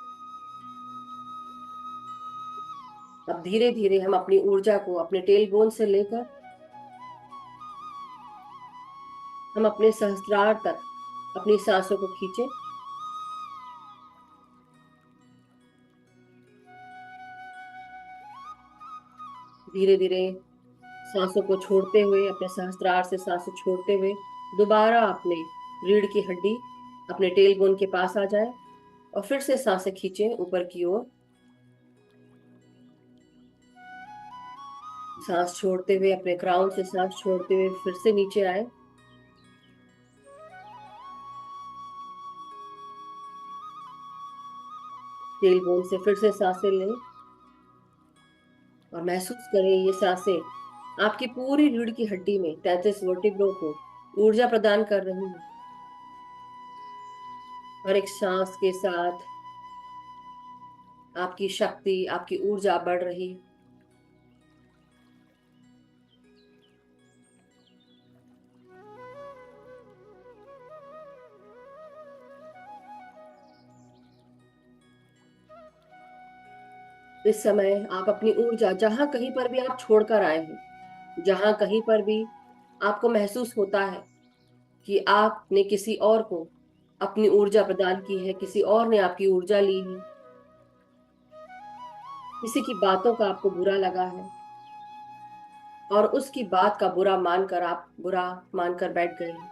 A: अब धीरे धीरे हम अपनी ऊर्जा को अपने टेल बोन से लेकर हम अपने सहस्त्रार तक अपनी सांसों को खींचे। धीरे धीरे सांसों को छोड़ते हुए, अपने सहस्त्रार से सांसें छोड़ते हुए दोबारा अपने रीढ़ की हड्डी अपने टेल बोन के पास आ जाए और फिर से सांसें खींचे ऊपर की ओर। सांस छोड़ते हुए अपने क्राउन से सांस छोड़ते हुए फिर से नीचे आए। टेल बोन से फिर से सांसें लें और महसूस करें ये सांसें आपकी पूरी रीढ़ की हड्डी में 33 वर्टिब्रो को ऊर्जा प्रदान कर रही है। हर एक सांस के साथ आपकी शक्ति, आपकी ऊर्जा बढ़ रही है। इस समय आप अपनी ऊर्जा जहां कहीं पर भी आप छोड़कर आए हैं, जहां कहीं पर भी आपको महसूस होता है कि आपने किसी और को अपनी ऊर्जा प्रदान की है, किसी और ने आपकी ऊर्जा ली है, किसी की बातों का आपको बुरा लगा है और उसकी बात का बुरा मानकर आप बुरा मानकर बैठ गए हैं,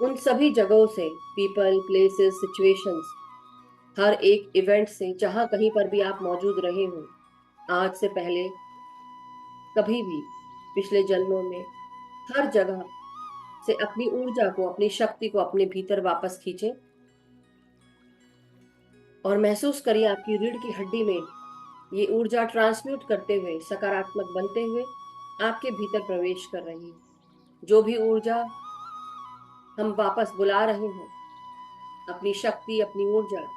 A: उन सभी जगहों से, पीपल, प्लेसेस, सिचुएशंस, हर एक इवेंट से जहां कहीं पर भी आप मौजूद रहे हो आज से पहले, कभी भी पिछले जन्मों में, हर जगह से अपनी ऊर्जा को, अपनी शक्ति को अपने भीतर वापस खींचे और महसूस करिए आपकी रीढ़ की हड्डी में ये ऊर्जा ट्रांसम्यूट करते हुए, सकारात्मक बनते हुए आपके भीतर प्रवेश कर रही है। जो भी ऊर्जा हम वापस बुला रहे हैं, अपनी शक्ति, अपनी ऊर्जा,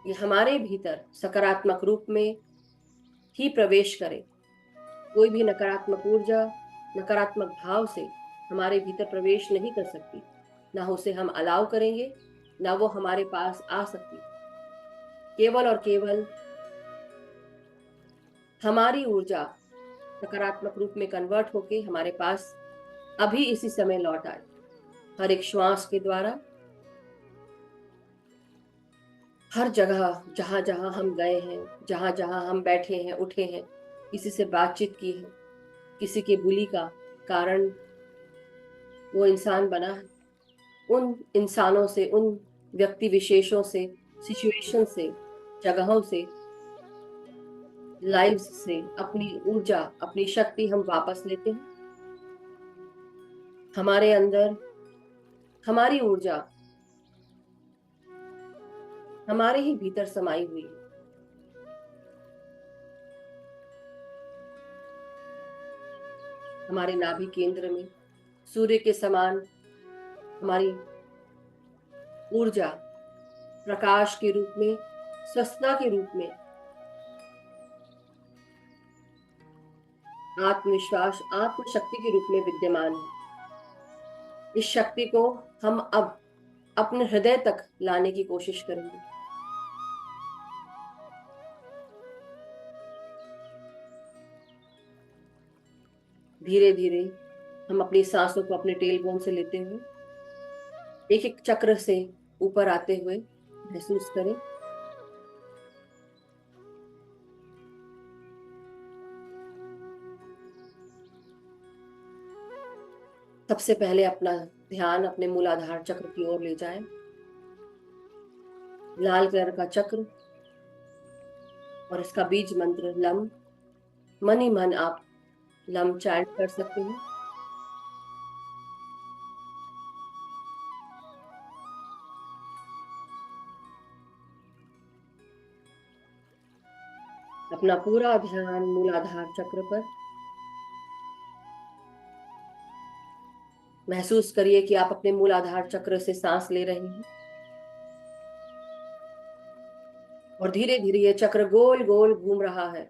A: ये हमारे भीतर सकारात्मक रूप में ही प्रवेश करे। कोई भी नकारात्मक ऊर्जा, नकारात्मक भाव से हमारे भीतर प्रवेश नहीं कर सकती, ना उसे हम अलाउ करेंगे, ना वो हमारे पास आ सकती। केवल और केवल हमारी ऊर्जा सकारात्मक रूप में कन्वर्ट होके हमारे पास अभी इसी समय लौट आए। हर एक श्वास के द्वारा, हर जगह जहां जहां हम गए हैं, जहां जहां हम बैठे हैं, उठे हैं, किसी से बातचीत की है, किसी के बुली का कारण वो इंसान बना है, उन इंसानों से, उन व्यक्ति विशेषों से, सिचुएशन से, जगहों से, लाइव्स से अपनी ऊर्जा, अपनी शक्ति हम वापस लेते हैं। हमारे अंदर हमारी ऊर्जा हमारे ही भीतर समाई हुई है। हमारे नाभि केंद्र में सूर्य के समान हमारी ऊर्जा प्रकाश के रूप में, स्वच्छता के रूप में, आत्मविश्वास, आत्मशक्ति के रूप में विद्यमान है। इस शक्ति को हम अब अपने हृदय तक लाने की कोशिश करेंगे। धीरे धीरे हम अपनी सांसों को अपने टेल बोन से लेते हुए एक एक चक्र से ऊपर आते हुए महसूस करें। सबसे पहले अपना ध्यान अपने मूलाधार चक्र की ओर ले जाएं। लाल कलर का चक्र और इसका बीज मंत्र लम। मन ही मन आप लम चैंट कर सकते हैं। अपना पूरा ध्यान मूलाधार चक्र पर। महसूस करिए कि आप अपने मूलाधार चक्र से सांस ले रहे हैं और धीरे धीरे ये चक्र गोल गोल घूम रहा है,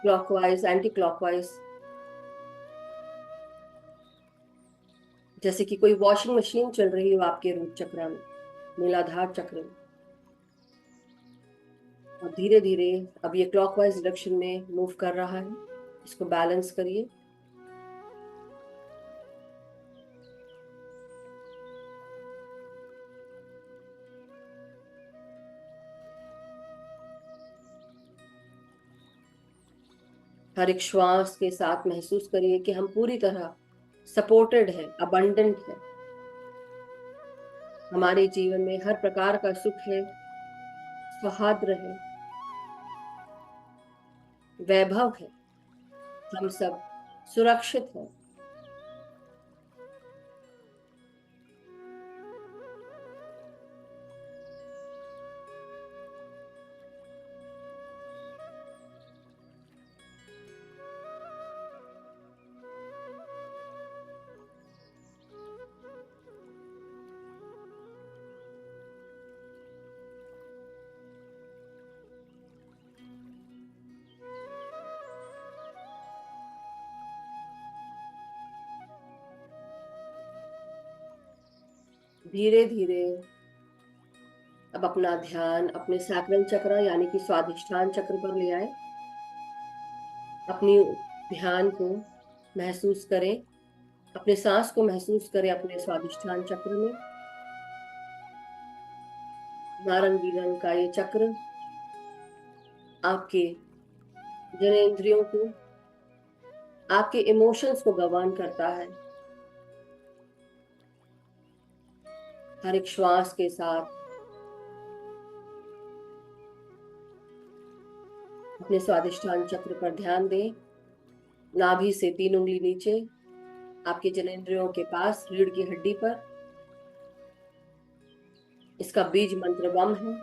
A: क्लॉकवाइज एंटी क्लॉकवाइज, जैसे कि कोई वॉशिंग मशीन चल रही हो आपके रूट चक्र में, मूलाधार चक्र में। और धीरे धीरे अब ये क्लॉकवाइज डायरेक्शन में मूव कर रहा है। इसको बैलेंस करिए। हर एक श्वास के साथ महसूस करिए कि हम पूरी तरह सपोर्टेड है, अबंडेंट है। हमारे जीवन में हर प्रकार का सुख है, सौहार्द है, वैभव है। हम सब सुरक्षित हैं। धीरे धीरे अब अपना ध्यान अपने सैक्रल चक्र यानी कि स्वादिष्ठान चक्र पर ले आए। अपनी ध्यान को महसूस करें, अपने सांस को महसूस करें अपने स्वादिष्ठान चक्र में। नारंगी रंग का ये चक्र आपके जनेंद्रियों को, आपके इमोशंस को गवर्न करता है। हर एक श्वास के साथ अपने स्वादिष्ठान चक्र पर ध्यान दें। नाभि से 3 उंगली नीचे आपके जनेंद्रियों के पास रीढ़ की हड्डी पर। इसका बीज मंत्र वम है।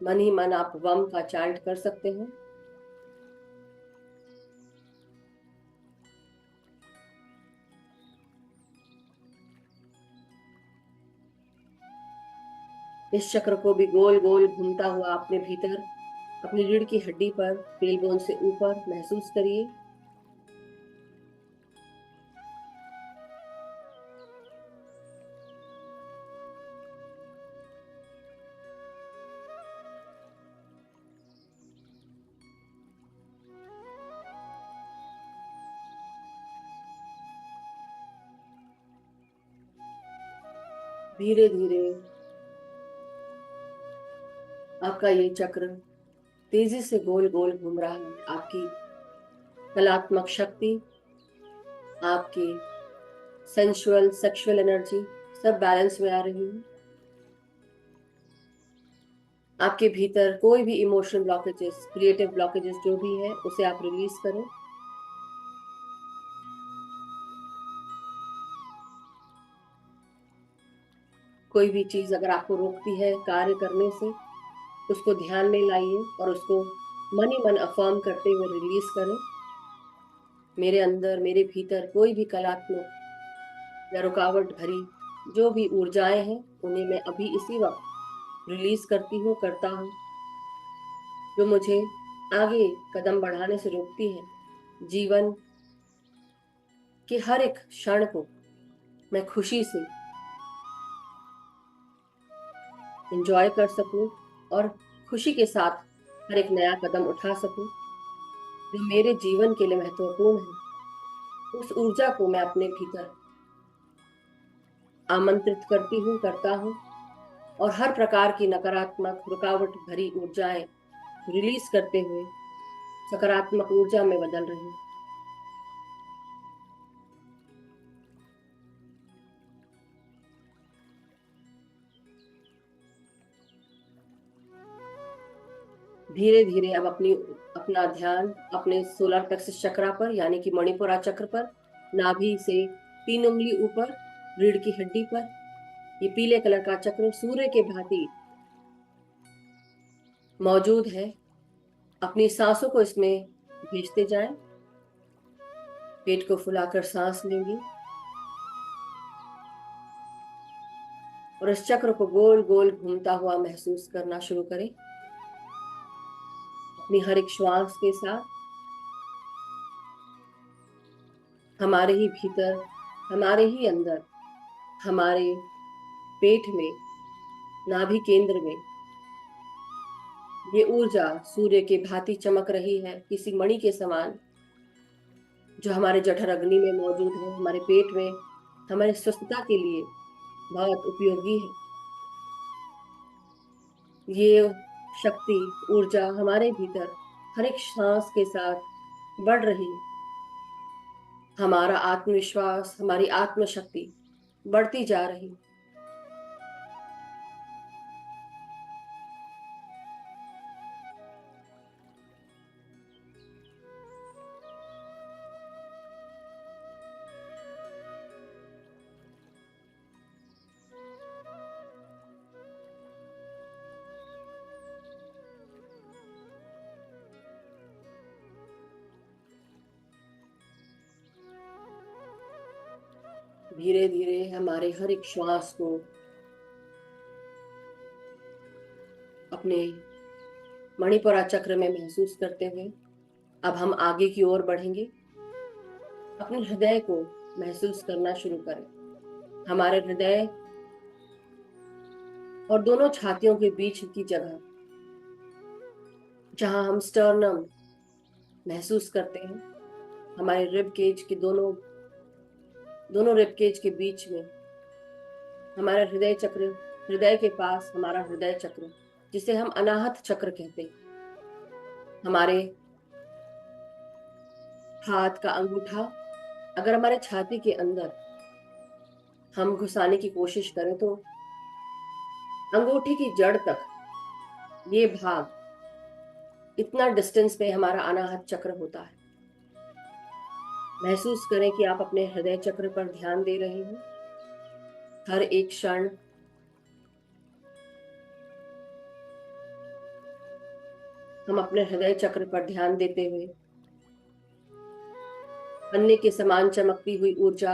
A: मन ही मन आप वम का चैंट कर सकते हैं। इस चक्र को भी गोल गोल घूमता हुआ अपने भीतर अपनी रीढ़ की हड्डी पर, टेलबोन से ऊपर महसूस करिए। धीरे धीरे आपका ये चक्र तेजी से गोल गोल घूम रहा है। आपकी कलात्मक शक्ति, आपकी सेंसुअल सेक्सुअल एनर्जी सब बैलेंस में आ रही है। आपके भीतर कोई भी इमोशनल ब्लॉकेजेस, क्रिएटिव ब्लॉकेजेस जो भी है, उसे आप रिलीज करें। कोई भी चीज अगर आपको रोकती है कार्य करने से, उसको ध्यान में लाइए और उसको मन ही मन अफर्म करते हुए रिलीज करें। मेरे अंदर, मेरे भीतर कोई भी कलात्मक या रुकावट भरी जो भी ऊर्जाएं हैं, उन्हें मैं अभी इसी वक्त रिलीज करती हूँ, करता हूँ, जो मुझे आगे कदम बढ़ाने से रोकती है। जीवन के हर एक क्षण को मैं खुशी से एंजॉय कर सकूं और खुशी के साथ हर एक नया कदम उठा सकूं जो मेरे जीवन के लिए महत्वपूर्ण है। उस ऊर्जा को मैं अपने भीतर आमंत्रित करता हूँ और हर प्रकार की नकारात्मक रुकावट भरी ऊर्जाएं रिलीज करते हुए सकारात्मक ऊर्जा में बदल रही हूँ। धीरे धीरे अब अपना ध्यान अपने सोलर प्लेक्सस चक्रा पर यानी कि मणिपुरा चक्र पर, नाभि से 3 उंगली ऊपर, रीढ़ की हड्डी पर। ये पीले कलर का चक्र सूर्य के भांति मौजूद है। अपनी सांसों को इसमें भेजते जाएं। पेट को फुलाकर सांस लेंगे और इस चक्र को गोल गोल घूमता हुआ महसूस करना शुरू करें। अपनी हर एक श्वास के साथ हमारे ही भीतर, हमारे ही अंदर, हमारे पेट में, नाभि केंद्र में ये ऊर्जा सूर्य के भांति चमक रही है, किसी मणि के समान, जो हमारे जठर अग्नि में मौजूद है, हमारे पेट में, हमारे स्वस्थता के लिए बहुत उपयोगी है। ये शक्ति, ऊर्जा हमारे भीतर हर एक सांस के साथ बढ़ रही है। हमारा आत्मविश्वास, हमारी आत्मशक्ति बढ़ती जा रही है। धीरे धीरे हमारे हर एक श्वास को अपने मणिपुरा चक्र में महसूस करते हुए अब हम आगे की ओर बढ़ेंगे। अपने हृदय को महसूस करना शुरू करें। हमारे हृदय और दोनों छातियों के बीच की जगह, जहां हम स्टर्नम महसूस करते हैं, हमारे रिब केज के दोनों रिब केज के बीच में हमारा हृदय चक्र, हृदय के पास हमारा हृदय चक्र, जिसे हम अनाहत चक्र कहते हैं। हमारे हाथ का अंगूठा अगर हमारे छाती के अंदर हम घुसाने की कोशिश करें तो अंगूठी की जड़ तक ये भाग, इतना डिस्टेंस पे हमारा अनाहत चक्र होता है। महसूस करें कि आप अपने हृदय चक्र पर ध्यान दे रहे हैं। हर एक क्षण हम अपने हृदय चक्र पर ध्यान देते हुए अन्य के समान चमकती हुई ऊर्जा,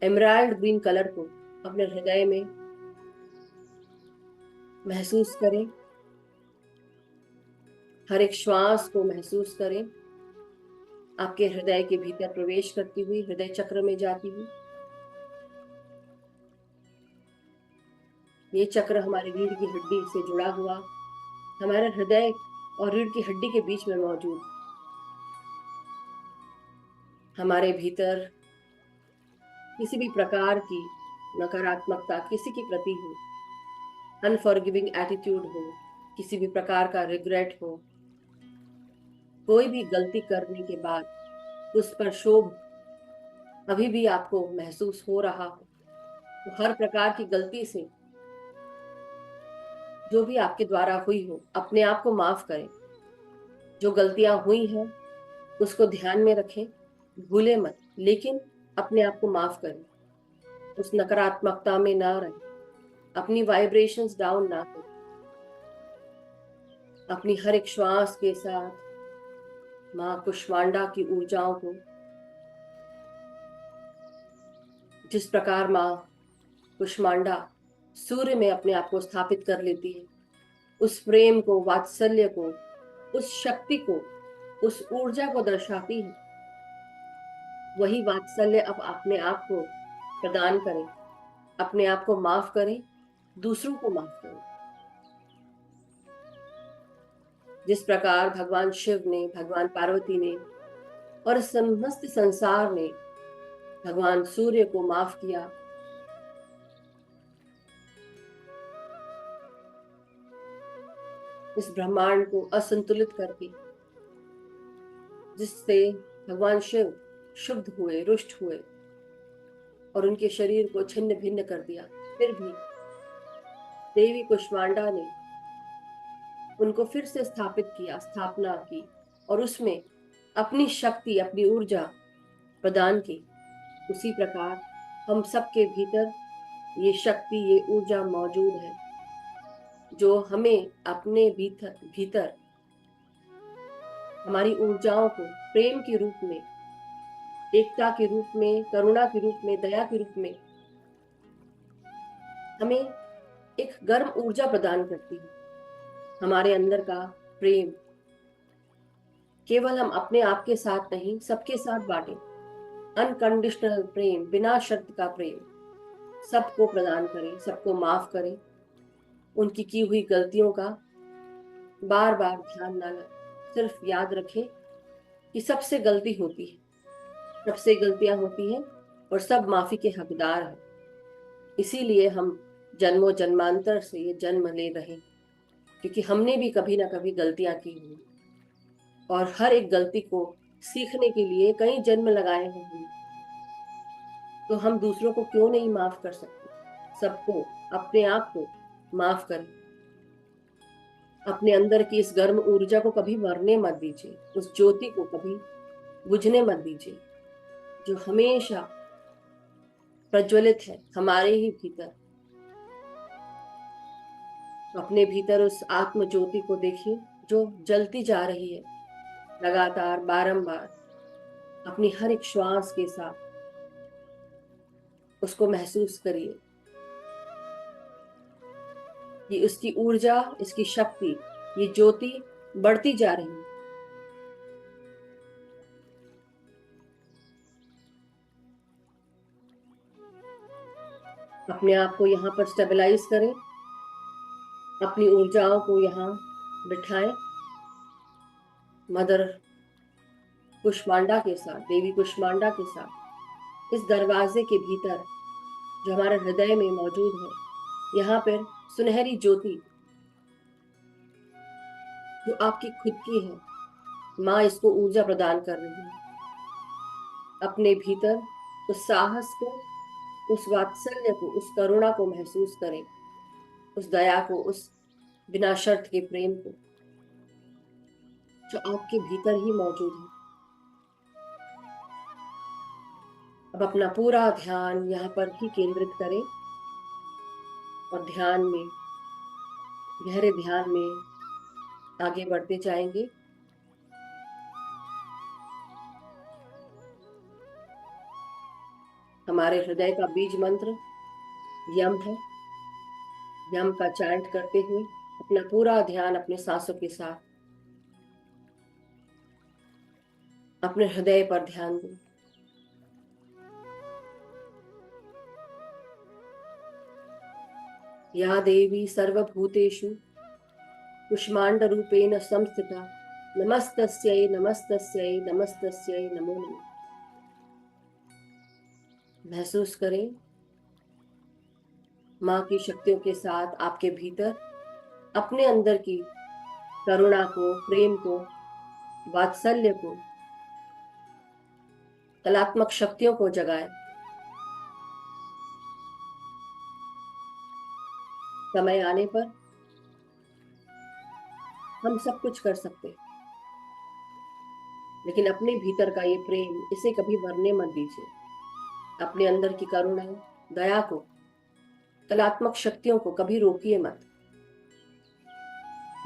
A: एमराल्ड ग्रीन कलर को अपने हृदय में महसूस करें। हर एक श्वास को महसूस करें, आपके हृदय के भीतर प्रवेश करती हुई, हृदय चक्र में जाती हुई। ये चक्र हमारी रीढ़ की हड्डी से जुड़ा हुआ, हमारे हृदय और रीढ़ की हड्डी के बीच में मौजूद, हमारे भीतर किसी भी प्रकार की नकारात्मकता किसी के प्रति हो, अनफॉरगिविंग एटीट्यूड हो, किसी भी प्रकार का रिग्रेट हो, कोई भी गलती करने के बाद उस पर शोभ अभी भी आपको महसूस हो रहा हो, तो हर प्रकार की गलती से जो भी आपके द्वारा हुई हो, अपने आप को माफ करें। जो गलतियां हुई हैं उसको ध्यान में रखें, भूले मत, लेकिन अपने आप को माफ करें। उस नकारात्मकता में ना रहें, अपनी वाइब्रेशंस डाउन ना करें। अपनी हर एक श्वास के साथ मां कुष्मांडा की ऊर्जाओं को, जिस प्रकार मां कुष्मांडा सूर्य में अपने आप को स्थापित कर लेती है, उस प्रेम को, वात्सल्य को, उस शक्ति को, उस ऊर्जा को दर्शाती है। वही वात्सल्य अब अपने आप को प्रदान करें, अपने आप को माफ करें, दूसरों को माफ करें। जिस प्रकार भगवान शिव ने, भगवान पार्वती ने और समस्त संसार ने भगवान सूर्य को माफ किया, इस ब्रह्मांड को असंतुलित करके, जिससे भगवान शिव शुद्ध हुए, रुष्ट हुए और उनके शरीर को छिन्न भिन्न कर दिया, फिर भी देवी कुष्मांडा ने उनको फिर से स्थापित किया, स्थापना की और उसमें अपनी शक्ति, अपनी ऊर्जा प्रदान की। उसी प्रकार हम सबके भीतर ये शक्ति, ये ऊर्जा मौजूद है, जो हमें अपने भीतर भीतर हमारी ऊर्जाओं को प्रेम के रूप में, एकता के रूप में, करुणा के रूप में, दया के रूप में हमें एक गर्म ऊर्जा प्रदान करती है। हमारे अंदर का प्रेम केवल हम अपने आप के साथ नहीं, सबके साथ बांटें। अनकंडीशनल प्रेम, बिना शर्त का प्रेम सबको प्रदान करें, सबको माफ करें। उनकी की हुई गलतियों का बार बार ध्यान ना लाएं, सिर्फ याद रखें कि सबसे गलती होती है, सबसे गलतियां होती हैं और सब माफी के हकदार हैं। इसीलिए हम जन्मों जन्मांतर से ये जन्म ले रहे, क्योंकि हमने भी कभी ना कभी गलतियां की हुई और हर एक गलती को सीखने के लिए कई जन्म लगाए हैं हमने। तो हम दूसरों को क्यों नहीं माफ कर सकते? सबको, अपने आप को माफ करें। अपने अंदर की इस गर्म ऊर्जा को कभी मरने मत दीजिए, उस ज्योति को कभी बुझने मत दीजिए, जो हमेशा प्रज्वलित है हमारे ही भीतर। अपने भीतर उस आत्म ज्योति को देखिए जो जलती जा रही है लगातार, बारंबार, अपनी हर एक श्वास के साथ उसको महसूस करिए कि उसकी ऊर्जा, इसकी शक्ति, ये ज्योति बढ़ती जा रही है। अपने आप को यहाँ पर स्टेबलाइज करें, अपनी ऊर्जाओं को यहाँ बिठाएं। मदर कुष्मांडा के साथ, देवी कुष्मांडा के साथ, इस दरवाजे के भीतर जो हमारे हृदय में मौजूद है, यहाँ पर सुनहरी ज्योति जो आपकी खुद की है, माँ इसको ऊर्जा प्रदान कर रही है। अपने भीतर उस साहस को, उस वात्सल्य को, उस करुणा को महसूस करें, उस दया को, उस बिना शर्त के प्रेम को जो आपके भीतर ही मौजूद है। अब अपना पूरा ध्यान यहाँ पर ही केंद्रित करें और ध्यान में, गहरे ध्यान में आगे बढ़ते जाएंगे। हमारे हृदय का बीज मंत्र यम है। यम का चैंट करते हुए अपना पूरा ध्यान अपने सांसों के साथ अपने हृदय पर ध्यान दें। या देवी सर्वभूतेषु कुष्मांड रूपेण संस्थिता नमस्तस्यै नमस्तस्यै नमस्तस्यै नमो नमः। महसूस करें माँ की शक्तियों के साथ आपके भीतर अपने अंदर की करुणा को, प्रेम को, वात्सल्य को, कलात्मक शक्तियों को जगाएं। समय आने पर हम सब कुछ कर सकते हैं, लेकिन अपने भीतर का ये प्रेम, इसे कभी मरने मत दीजिए। अपने अंदर की करुणा, दया को, कलात्मक शक्तियों को कभी रोकिए मत।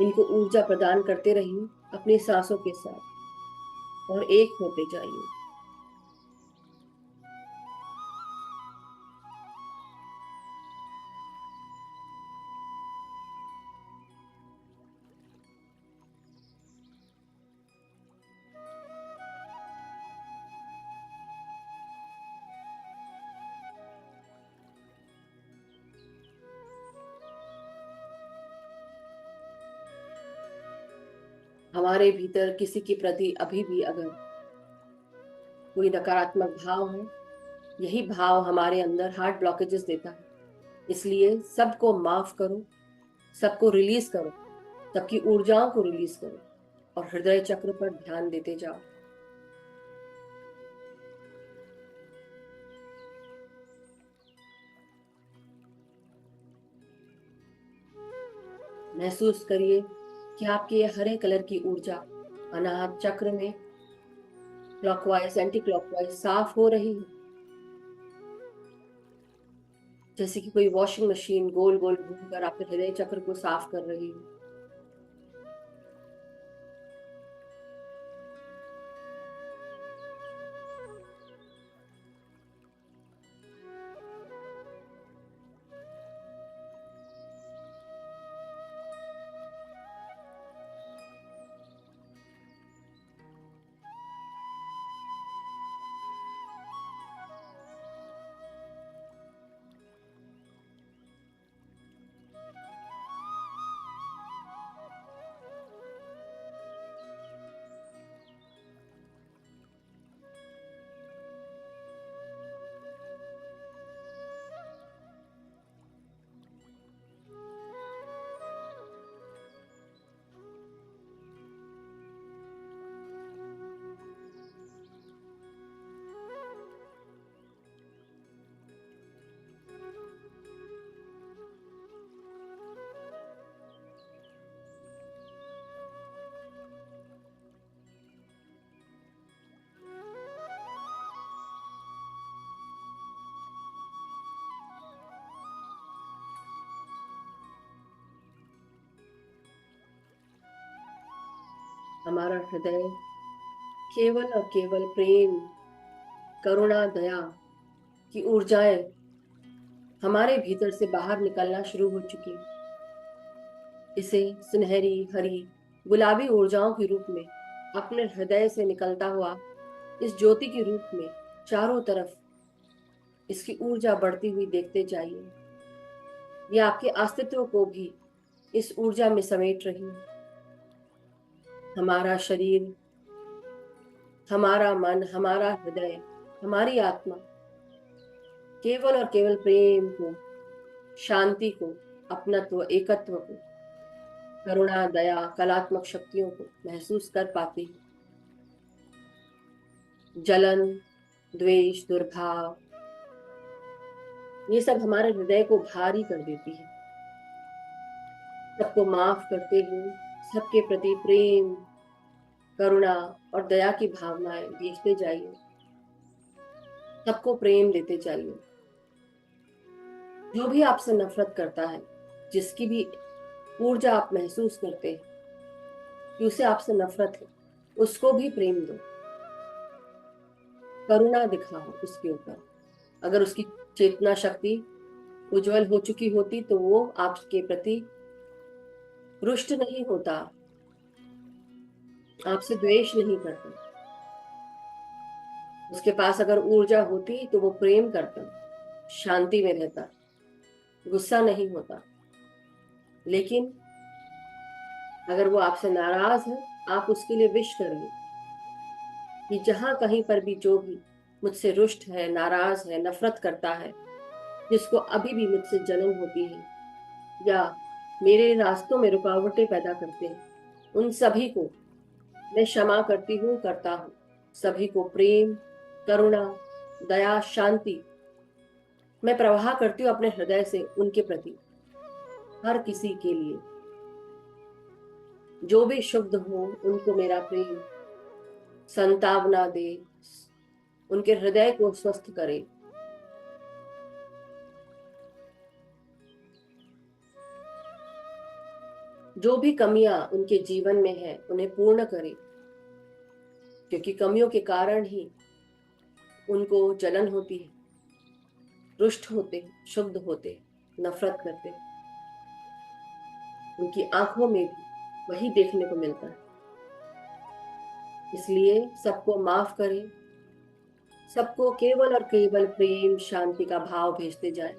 A: इनको ऊर्जा प्रदान करते रहिए अपनी सांसों के साथ और एक होते जाइए। हमारे भीतर किसी के प्रति अभी भी अगर कोई नकारात्मक भाव है, यही भाव हमारे अंदर हार्ट ब्लॉकेजेस देता है। इसलिए सबको माफ करो, सबको रिलीज करो, तब की ऊर्जाओं को रिलीज करो और हृदय चक्र पर ध्यान देते जाओ। महसूस करिए कि आपके ये हरे कलर की ऊर्जा अनाहत चक्र में क्लॉकवाइज एंटी क्लॉकवाइज साफ हो रही है, जैसे कि कोई वॉशिंग मशीन गोल गोल घूमकर आपके हृदय चक्र को साफ कर रही है। हमारा हृदय केवल और केवल प्रेम, करुणा, दया की ऊर्जाएं हमारे भीतर से बाहर निकलना शुरू हो चुकी। इसे सुनहरी, हरी, गुलाबी ऊर्जाओं के रूप में अपने हृदय से निकलता हुआ इस ज्योति के रूप में चारों तरफ इसकी ऊर्जा बढ़ती हुई देखते जाइए। ये आपके अस्तित्व को भी इस ऊर्जा में समेट रही है। हमारा शरीर, हमारा मन, हमारा हृदय, हमारी आत्मा केवल और केवल प्रेम को, शांति को, अपनत्व, एकत्व को, करुणा, दया, कलात्मक शक्तियों को महसूस कर पाती है। जलन, द्वेष, दुर्भाव, ये सब हमारे हृदय को भारी कर देती है। सबको माफ करते हुए सबके प्रति प्रेम, करुणा और दया की भावनाएं भेजते जाइए। सबको प्रेम देते जाइए। जो भी आपसे नफरत करता है, जिसकी भी ऊर्जा आप महसूस करते हैं कि उसे आपसे नफरत है, उसको भी प्रेम दो, करुणा दिखाओ उसके ऊपर। अगर उसकी चेतना शक्ति उज्जवल हो चुकी होती तो वो आपके प्रति रुष्ट नहीं होता, आपसे द्वेष नहीं करता। उसके पास अगर ऊर्जा होती तो वो प्रेम करता, शांति में रहता, गुस्सा नहीं होता। लेकिन अगर वो आपसे नाराज है, आप उसके लिए विश करिए कि जहां कहीं पर भी जो भी मुझसे रुष्ट है, नाराज है, नफरत करता है, जिसको अभी भी मुझसे जलन होती है या मेरे रास्तों में रुकावटें पैदा करते हैं, उन सभी को मैं क्षमा करती हूँ, करता हूँ। सभी को प्रेम, करुणा, दया, शांति मैं प्रवाह करती हूँ अपने हृदय से उनके प्रति, हर किसी के लिए। जो भी शुद्ध हो उनको मेरा प्रेम संतावना दे, उनके हृदय को स्वस्थ करे। जो भी कमियां उनके जीवन में है उन्हें पूर्ण करे, क्योंकि कमियों के कारण ही उनको जलन होती है, रुष्ट होते, शुद्ध होते, नफरत करते। उनकी आंखों में भी वही देखने को मिलता है। इसलिए सबको माफ करें, सबको केवल और केवल प्रेम, शांति का भाव भेजते जाए,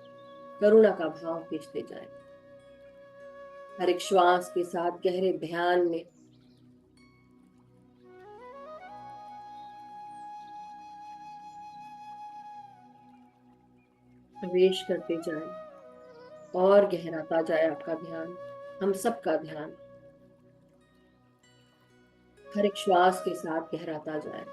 A: करुणा का भाव भेजते जाए। हर एक श्वास के साथ गहरे ध्यान में प्रवेश करते जाए और गहराता जाए आपका ध्यान, हम सबका ध्यान। हर एक श्वास के साथ गहराता जाए।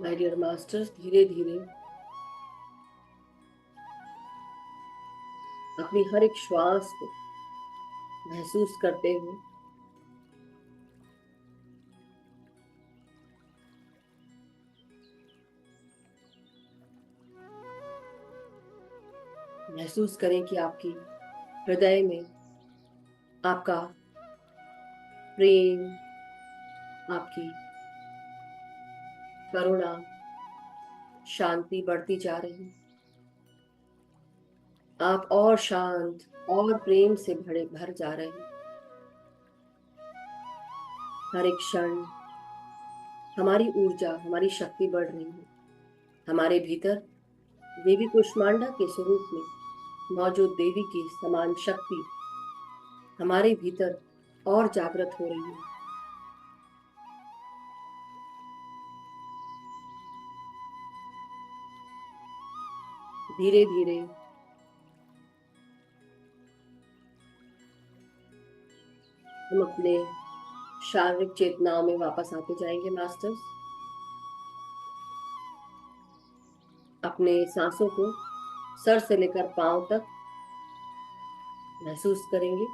A: माय डियर मास्टर्स, धीरे धीरे अपनी हर एक श्वास को महसूस करते हुए महसूस करें कि आपकी हृदय में आपका प्रेम, आपकी करुणा, शांति बढ़ती जा रही। आप और शांत और प्रेम से भर जा रहे हैं। हर एक क्षण हमारी ऊर्जा, हमारी शक्ति बढ़ रही है। हमारे भीतर देवी कुष्मांडा के स्वरूप में मौजूद देवी की समान शक्ति हमारे भीतर और जागृत हो रही है। धीरे धीरे हम अपने शारीरिक चेतनाओं में वापस आते जाएंगे मास्टर्स। अपने सांसों को सर से लेकर पांव तक महसूस करेंगे।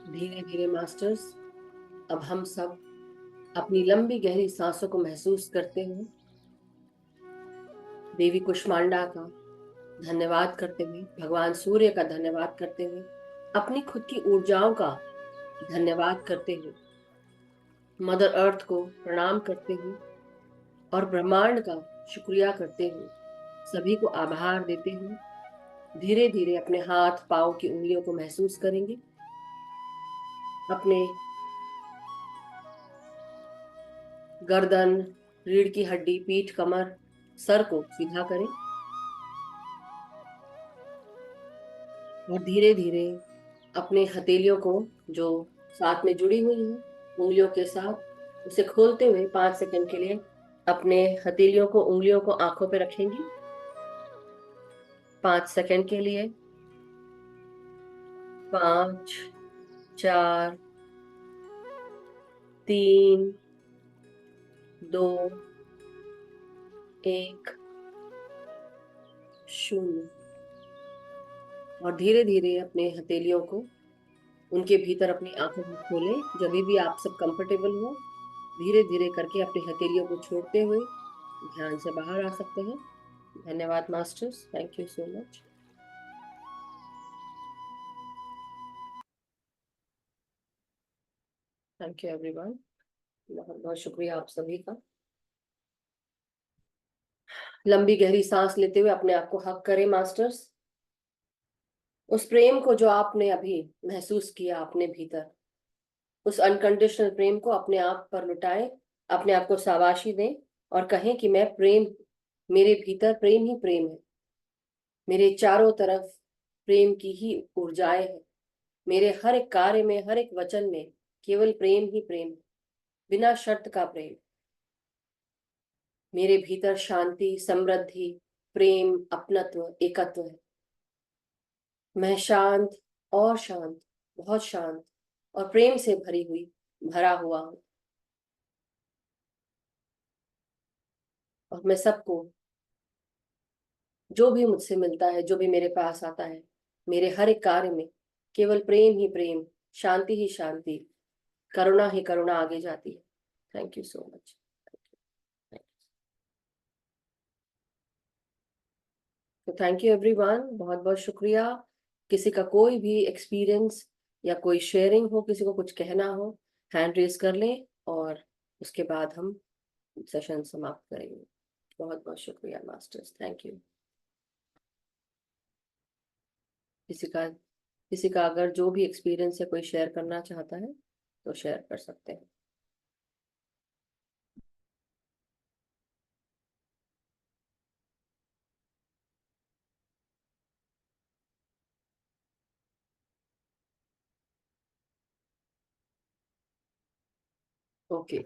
A: धीरे धीरे मास्टर्स, अब हम सब अपनी लंबी गहरी सांसों को महसूस करते हुए देवी कुष्मांडा का धन्यवाद करते हुए, भगवान सूर्य का धन्यवाद करते हुए, अपनी खुद की ऊर्जाओं का धन्यवाद करते हुए, मदर अर्थ को प्रणाम करते हुए और ब्रह्मांड का शुक्रिया करते हुए, सभी को आभार देते हुए धीरे धीरे अपने हाथ पांव की उंगलियों को महसूस करेंगे। अपने गर्दन, रीढ़ की हड्डी, पीठ, कमर, सर को सीधा करें और धीरे धीरे अपने हथेलियों को जो साथ में जुड़ी हुई है उंगलियों के साथ, उसे खोलते हुए 5 सेकंड के लिए अपने हथेलियों को, उंगलियों को आंखों पे रखेंगे 5 सेकंड के लिए। 5, 4, 3, 2, 1, 0। और धीरे धीरे अपने हथेलियों को उनके भीतर अपनी आंखों को खोलें। जब भी आप सब कंफर्टेबल हो, धीरे धीरे करके अपनी हथेलियों को छोड़ते हुए ध्यान से बाहर आ सकते हैं। धन्यवाद masters, thank you so much. Thank you everyone, बहुत बहुत शुक्रिया आप सभी का। लंबी गहरी सांस लेते हुए अपने आप को हक करें मास्टर्स। उस प्रेम को जो आपने अभी महसूस किया अपने भीतर, उस अनकंडीशनल प्रेम को अपने आप पर लुटाएं, अपने आप को शाबाशी दें और कहें कि मैं प्रेम, मेरे भीतर प्रेम ही प्रेम है, मेरे चारों तरफ प्रेम की ही ऊर्जाएं हैं, मेरे हर एक कार्य में, हर एक वचन में केवल प्रेम ही प्रेम है, बिना शर्त का प्रेम। मेरे भीतर शांति, समृद्धि, प्रेम, अपनत्व, एकत्व है। मैं शांत और शांत, बहुत शांत और प्रेम से भरी हुई, भरा हुआ हूं। और मैं सबको, जो भी मुझसे मिलता है, जो भी मेरे पास आता है, मेरे हर एक कार्य में केवल प्रेम ही प्रेम, शांति ही शांति, करुणा ही करुणा आगे जाती है। Thank you so much. तो थैंक यू एवरीवन, बहुत बहुत शुक्रिया। किसी का कोई भी एक्सपीरियंस या कोई शेयरिंग हो, किसी को कुछ कहना हो, हैंड रेज कर लें और उसके बाद हम सेशन समाप्त करेंगे। बहुत बहुत शुक्रिया मास्टर्स, थैंक यू। किसी का अगर जो भी एक्सपीरियंस है कोई शेयर करना चाहता है तो शेयर कर सकते हैं। ओके,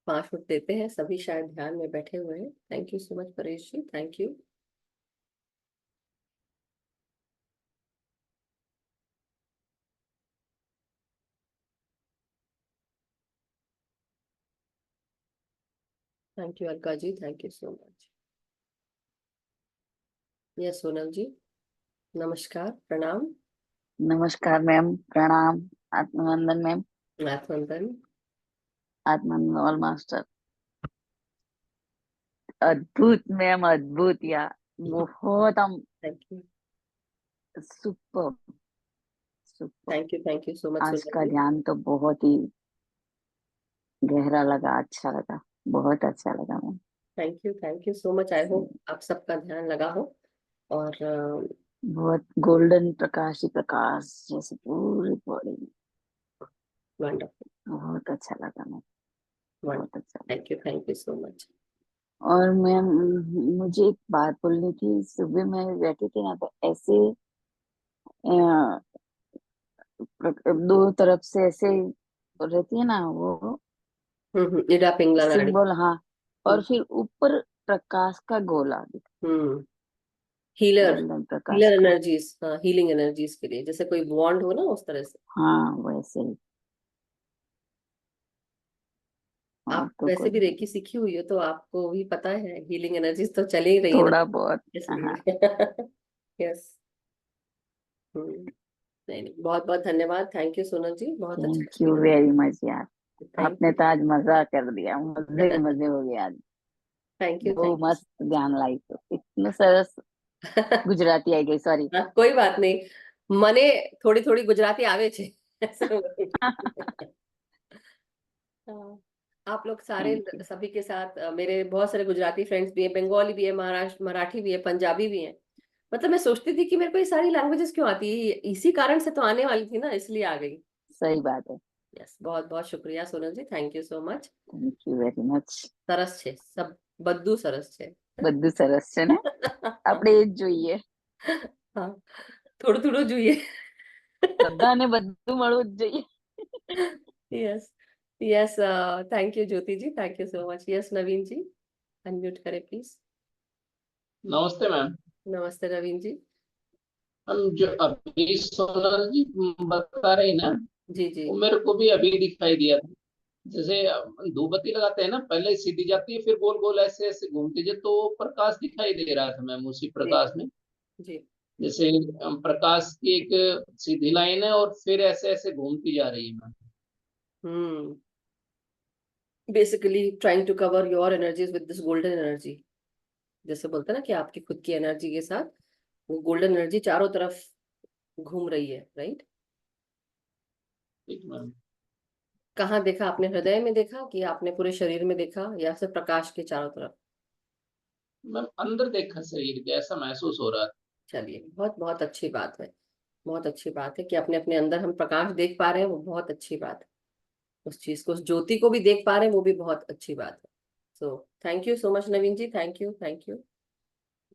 A: 5 मिनट देते हैं, सभी शायद ध्यान में बैठे हुए हैं। Thank you so much Paresh ji, thank you. Thank you Alka ji, thank you so much. Yes Sonal ji, नमस्कार, प्रणाम।
B: नमस्कार मैम, प्रणाम। आत्मवंदन मैम।
A: नाथवंदन।
B: आत्मवंदन ऑल मास्टर। अद्भुत मैम, अद्भुत या बहुत हम
A: thank you,
B: super super.
A: Thank you so much
B: आज
A: सोनल
B: का
A: जी।
B: ध्यान तो बहुत ही गहरा लगा, अच्छा लगा, बहुत अच्छा लगा ma'am.
A: Thank you so much. I hope आप सबका ध्यान लगा हो और
B: बहुत गोल्डन प्रकाश ही प्रकाश जैसे पूरी बॉडी में।
A: वंडरफुल,
B: बहुत अच्छा लगा मैम, बहुत अच्छा लगा।
A: Thank you so much.
B: और मैम, मुझे एक बात बोलनी थी। सुबह में बैठी थी ना, तो ऐसे दो तरफ से ऐसे रहती है ना वो
A: इडा पिंगला नाड़ी।
B: सिंबल, हाँ।
A: हम्म
B: और फिर ऊपर प्रकाश का गोला दिखा,
A: हम्म, हीलर,
B: गोल्डन प्रकाश
A: हीलर
B: का।
A: एनर्जीज, हाँ, हीलिंग एनर्जीज के लिए, जैसे कोई बॉन्ड हो ना उस तरह से।
B: हाँ वैसे ही। और
A: आप
B: तो
A: वैसे
B: कुछ
A: भी
B: नहीं,
A: रेकी सीखी हुई हो तो आपको भी पता है हीलिंग एनर्जीज तो चल ही रही है ना,
B: थोड़ा बहुत। हाँ।
A: इसलिए। यस। नहीं नहीं, बहुत बहुत धन्यवाद, थैंक यू सोनल जी, बहुत अच्छा
B: thank you
A: experience.
B: Very much यार।
A: थैंक
B: आपने
A: यू।
B: तो आज मजा कर दिया, मजे ही मजे हो गए आज। वो
A: थैंक
B: मस्त ज्ञान लाई, तो इतने सरस
A: यू।
B: गुजराती आई गई, सॉरी।
A: कोई बात नहीं, મને થોડી થોડી ગુજરાતી આવે છે। हाँ, आप लोग सारे
B: थैंक यू।
A: सभी के साथ, मेरे बहुत सारे गुजराती फ्रेंड्स भी हैं, बंगाली भी है, महाराष्ट्र मराठी भी है, पंजाबी भी है। मतलब मैं सोचती थी कि मेरे को ये सारी लैंग्वेजेस क्यों आती है, इसी कारण से तो आने वाली थी ना, इसलिए आ गई।
B: सही बात है।
A: यस, बहुत बहुत शुक्रिया Sonal ji, thank you so much.
B: Thank you very much.
A: સરસ છે सब, બધું સરસ છે।
B: બધું સરસ છે ને, આપણે એ જ જોઈએ।
A: हाँ, થોડું થોડું જોઈએ।
B: બધાને બધું મળવું જ જોઈએ।
A: Yes, yes, thank you Jyoti ji, thank you so much. Yes Naveen ji, unmute करें प्लीज।
C: नमस्ते मैम।
A: नमस्ते नवीन जी।
C: हम जो अभी सोनल जी बता रही ना,
A: जी जी।
C: वो मेरे को भी अभी दिखाई दिया था। जैसे धूप बत्ती लगाते हैं ना, पहले सीधी जाती है, फिर गोल गोल ऐसे ऐसे घूमती है, तो प्रकाश दिखाई दे रहा था मैम उसी
A: जी
C: प्रकाश में।
A: जी।
C: जैसे प्रकाश की एक सीधी लाइन है और फिर ऐसे ऐसे घूमती जा रही है ma'am.
A: Hmm, basically trying to cover your energies with this golden energy. जैसे बोलते हैं ना कि आपकी खुद की एनर्जी के साथ वो गोल्डन एनर्जी चारों तरफ घूम रही है, राइट।
C: ठीक मैम।
A: कहाँ देखा आपने, हृदय में देखा कि आपने पूरे शरीर में देखा या सिर्फ प्रकाश के चारों तरफ?
C: मैम अंदर देखा शरीर के ऐसा महसूस हो रहा था।
A: चलिए, बहुत बहुत अच्छी बात है। बहुत अच्छी बात है कि अपने अपने अंदर हम प्रकाश देख पा रहे हैं, वो बहुत अच्छी बात है। उस चीज को, उस ज्योति को भी देख पा रहे हैं, वो भी बहुत अच्छी बात है। So thank you so much Naveen ji, thank you, thank you.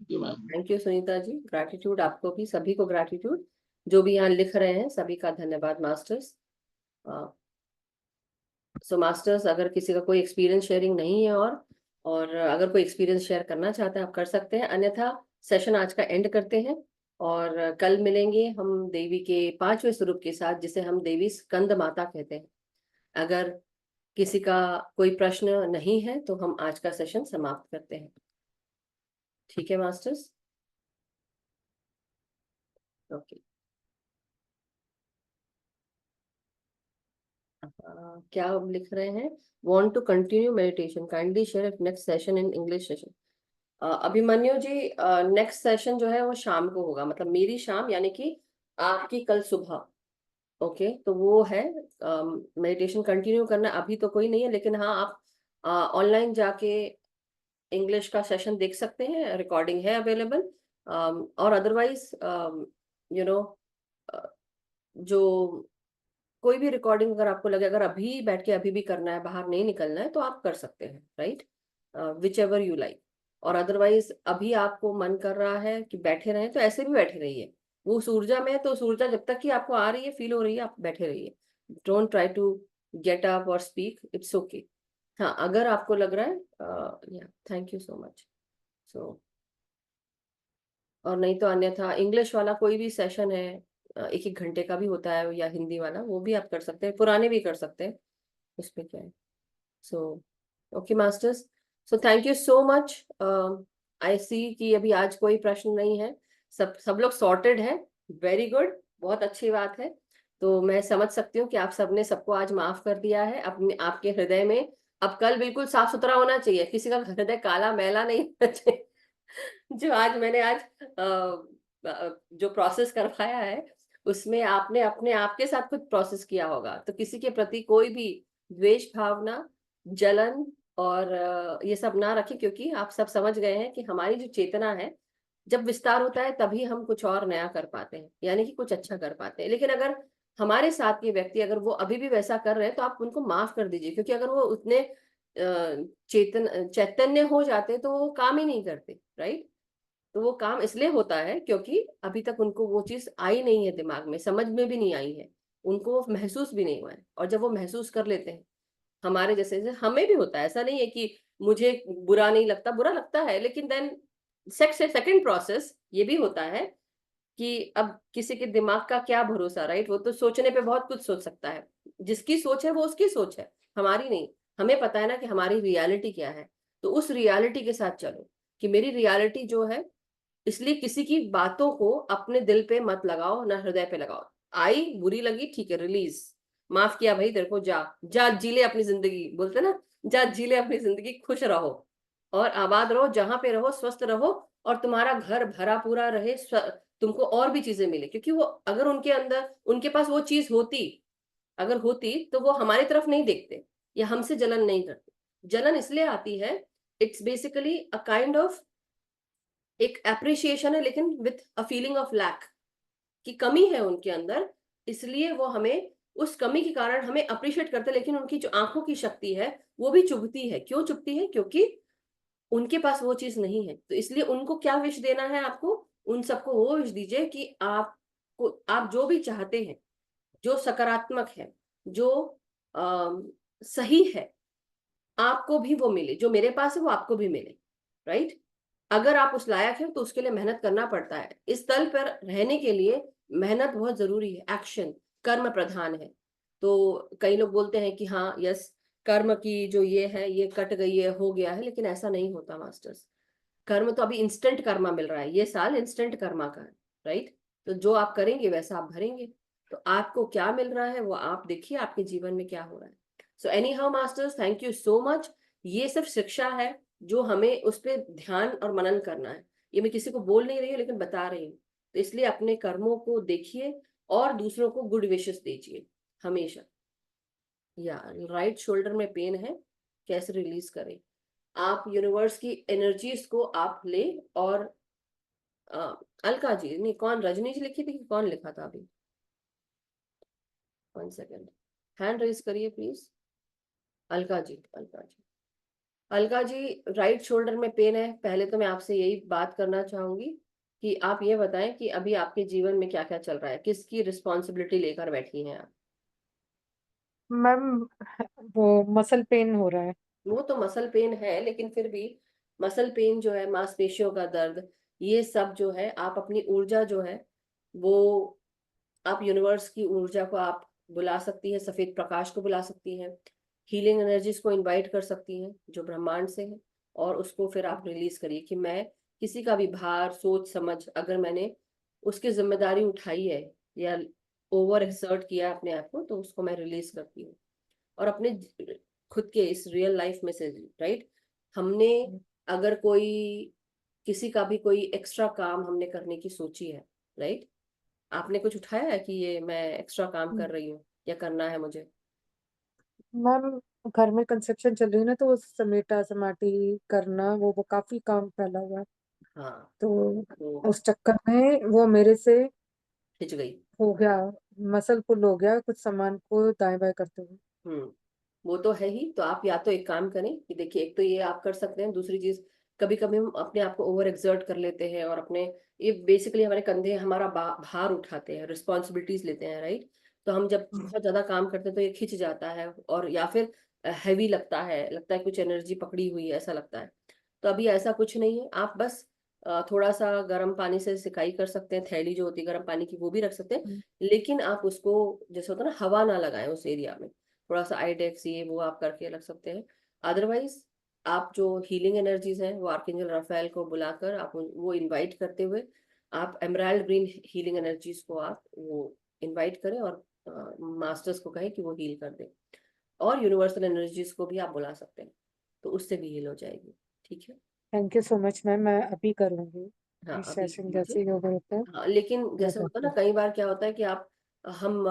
C: क्यों ma'am?
A: Thank you Sunita ji, gratitude आपको भी, सभी को ग्रैटिट्यूड, जो भी यहाँ लिख रहे हैं सभी का धन्यवाद मास्टर्स। सो मास्टर्स, अगर किसी का कोई एक्सपीरियंस शेयरिंग नहीं है और अगर कोई एक्सपीरियंस शेयर करना चाहते हैं आप कर सकते हैं, अन्यथा सेशन आज का एंड करते हैं और कल मिलेंगे हम देवी के 5वें स्वरूप के साथ, जिसे हम देवी स्कंद माता कहते हैं। अगर किसी का कोई प्रश्न नहीं है तो हम आज का सेशन समाप्त करते हैं। ठीक है मास्टर्स? ओके। क्या हम लिख रहे हैं? Want to continue meditation, kindly share next session in English session. Abhimanyu ji, next session जो है वो शाम को होगा, मतलब मेरी शाम यानी कि आपकी कल सुबह। ओके, तो वो है मेडिटेशन कंटिन्यू करना। अभी तो कोई नहीं है, लेकिन हाँ आप ऑनलाइन जाके इंग्लिश का सेशन देख सकते हैं, रिकॉर्डिंग है अवेलेबल। और अदरवाइज यू नो जो कोई भी रिकॉर्डिंग अगर आपको लगे, अगर अभी बैठ के अभी भी करना है, बाहर नहीं निकलना है, तो आप कर सकते हैं, right? Which ever you like. और अदरवाइज अभी आपको मन कर रहा है कि बैठे रहें, तो ऐसे भी बैठे रहिए। वो उस ऊर्जा में है, तो उस ऊर्जा जब तक कि आपको आ रही है, फील हो रही है, आप बैठे रहिए। Don't try to get up और स्पीक, इट्स ओके। हाँ, अगर आपको लग रहा है, या thank you so much. So और नहीं तो अन्यथा इंग्लिश वाला कोई भी सेशन है, 1-1 घंटे का भी होता है, या हिंदी वाला, वो भी आप कर सकते हैं, पुराने भी कर सकते हैं, उसमें क्या है। So okay masters, so thank you so much. I see कि अभी आज कोई प्रश्न नहीं है, सब सब लोग सॉर्टेड है। वेरी गुड, बहुत अच्छी बात है। तो मैं समझ सकती हूँ कि आप सबने सबको आज माफ कर दिया है अपने आपके हृदय में। अब कल बिल्कुल साफ सुथरा होना चाहिए, किसी का हृदय काला मैला नहीं होना चाहिए। जो आज मैंने आज जो प्रोसेस करवाया है, उसमें आपने अपने आप के साथ कुछ प्रोसेस किया होगा, तो किसी के प्रति कोई भी द्वेष भावना, जलन और ये सब ना रखें, क्योंकि आप सब समझ गए हैं कि हमारी जो चेतना है, जब विस्तार होता है तभी हम कुछ और नया कर पाते हैं, यानी कि कुछ अच्छा कर पाते हैं। लेकिन अगर हमारे साथ ये व्यक्ति, अगर वो अभी भी वैसा कर रहे हैं, तो आप उनको माफ कर दीजिए, क्योंकि अगर वो उतने चैतन्य हो जाते तो वो काम ही नहीं करते, राइट? तो वो काम इसलिए होता है क्योंकि अभी तक उनको वो चीज आई नहीं है, दिमाग में समझ में भी नहीं आई है, उनको महसूस भी नहीं हुआ है। और जब वो महसूस कर लेते हैं, हमारे जैसे जैसे हमें भी होता है, ऐसा नहीं है कि मुझे बुरा नहीं लगता, बुरा लगता है, लेकिन देन सेकंड प्रोसेस ये भी होता है कि अब किसी के दिमाग का क्या भरोसा, राइट? वो तो सोचने पे बहुत कुछ सोच सकता है, जिसकी सोच है वो उसकी सोच है, हमारी नहीं। हमें पता है ना कि हमारी रियलिटी क्या है, तो उस रियलिटी के साथ चलो कि मेरी रियलिटी जो है। इसलिए किसी की बातों को अपने दिल पे मत लगाओ, ना हृदय पे लगाओ। आई बुरी लगी, ठीक है, रिलीज, माफ किया भाई तेरे को, जा जा जी ले अपनी जिंदगी, बोलते ना, जा जी ले अपनी जिंदगी, खुश रहो और आबाद रहो, जहां पे रहो स्वस्थ रहो, और तुम्हारा घर भरा पूरा रहे, तुमको और भी चीजें मिले। क्योंकि वो अगर उनके अंदर, उनके पास वो चीज होती, अगर होती, तो वो हमारी तरफ नहीं देखते या हमसे जलन नहीं करते। जलन इसलिए आती है, it's basically a kind of एक एप्रिसिएशन है, लेकिन with a feeling of lack, की कमी है उनके अंदर, इसलिए वो हमें उस कमी के कारण हमें अप्रिशिएट करते हैं। लेकिन उनकी जो आंखों की शक्ति है वो भी चुभती है। क्यों चुभती है? क्योंकि उनके पास वो चीज नहीं है। तो इसलिए उनको क्या विश देना है आपको? उन सबको वो विश दीजिए कि आप जो भी चाहते हैं, जो सकारात्मक है, जो सही है, आपको भी वो मिले। जो मेरे पास है वो आपको भी मिले, राइट? अगर आप उस लायक हैं तो उसके लिए मेहनत करना पड़ता है। इस तल पर रहने के लिए मेहनत बहुत जरूरी है, एक्शन, कर्म प्रधान है। तो कई लोग बोलते हैं कि हाँ यस, कर्म की जो ये है ये कट गई है, हो गया है, लेकिन ऐसा नहीं होता मास्टर्स। कर्म तो अभी इंस्टेंट कर्मा मिल रहा है, ये साल इंस्टेंट कर्मा का है, राइट? तो जो आप करेंगे वैसा आप भरेंगे। तो आपको क्या मिल रहा है वो आप देखिए, आपके जीवन में क्या हो रहा है। So any how masters, thank you so much. ये सब शिक्षा है जो हमें उस पर ध्यान और मनन करना है। ये मैं किसी को बोल नहीं रही हूँ, लेकिन बता रही हूँ। तो इसलिए अपने कर्मों को देखिए और दूसरों को गुड विशेस दीजिए हमेशा। या राइट शोल्डर में पेन है, कैसे रिलीज करें? आप यूनिवर्स की एनर्जीज को आप ले और अलका जी, नहीं कौन, रजनी जी लिखी थी कि कौन लिखा था अभी? 1 सेकेंड, हैंड रेज करिए please. Alka ji, Alka ji, Alka ji, right shoulder में पेन है। पहले तो मैं आपसे यही बात करना चाहूंगी कि आप ये बताएं कि अभी आपके जीवन में क्या क्या चल रहा है, किसकी रिस्पॉन्सिबिलिटी लेकर बैठी हैं आप?
D: मैम वो मसल पेन हो रहा है।
A: वो तो मसल पेन है, लेकिन फिर भी मसल पेन जो है, मांसपेशियों का दर्द, ये सब जो है, आप अपनी ऊर्जा जो है वो, आप यूनिवर्स की ऊर्जा को आप बुला सकती हैं, सफेद प्रकाश को बुला सकती हैं, हीलिंग एनर्जीज को इनवाइट कर सकती हैं जो ब्रह्मांड से है, और उसको फिर आप रिलीज करिए कि मैं किसी का भी भार सोच समझ, अगर मैंने उसकी जिम्मेदारी उठाई है या ओवर एक्सर्ट किया है अपने आप को, तो उसको मैं रिलीज करती हूँ। और अपने खुद के इस रियल लाइफ में से, राइट, हमने अगर कोई किसी का भी कोई एक्स्ट्रा काम हमने करने की सोची है, राइट, आपने कुछ उठाया है कि ये मैं एक्स्ट्रा काम कर रही हूँ या करना है मुझे?
D: मैम घर में कंस्ट्रक्शन चल रही है ना, तो वो समेटा समाटी करना, वो काफी काम फैला हुआ है।
A: हाँ,
D: तो
A: तो
D: उस चक्कर में वो मेरे से
A: खिंच गई।
D: हो गया, मसल पुल हो गया कुछ सामान को दाएं बाएं करते हुए।
A: हम्म, वो तो है ही। तो आप या तो एक काम करें कि देखिए, एक तो ये आप कर सकते हैं, दूसरी चीज, कभी कभी हम अपने आप को ओवर एक्सर्ट कर लेते हैं और अपने, ये बेसिकली हमारे कंधे हमारा भार उठाते हैं, रिस्पॉन्सिबिलिटीज लेते हैं, राइट। तो हम जब बहुत ज्यादा काम करते हैं तो ये खिंच जाता है, और या फिर हैवी लगता है कुछ एनर्जी पकड़ी हुई है, ऐसा लगता है। तो अभी ऐसा कुछ नहीं है, आप बस थोड़ा सा गर्म पानी से सिकाई कर सकते हैं, थैली जो होती है गर्म पानी की वो भी रख सकते हैं, लेकिन आप उसको, जैसे होता है ना, हवा ना लगाएं उस एरिया में। थोड़ा सा आईडेक्स ये वो आप करके रख सकते हैं। अदरवाइज आप जो हीलिंग एनर्जीज हैं वो आर्कएंजल राफेल को बुलाकर आप वो इनवाइट करते हुए, आप एमराल्ड ग्रीन हीलिंग एनर्जीज को आप वो इनवाइट करें और मास्टर्स को कहें कि वो हील कर दें। और यूनिवर्सल एनर्जीज को भी आप बुला सकते हैं, तो उससे भी हील हो जाएगी। ठीक है।
D: Thank you so much ma'am, मैं अभी करूंगी
A: हाँ,
D: इस
A: अभी
D: सेशन
A: कीजिए।
D: जैसे ही होगा होता है।
A: हाँ, लेकिन
D: मैं
A: जैसे होता है
D: करती
A: ना,
D: हूँ।
A: कई बार क्या होता है कि आप, हम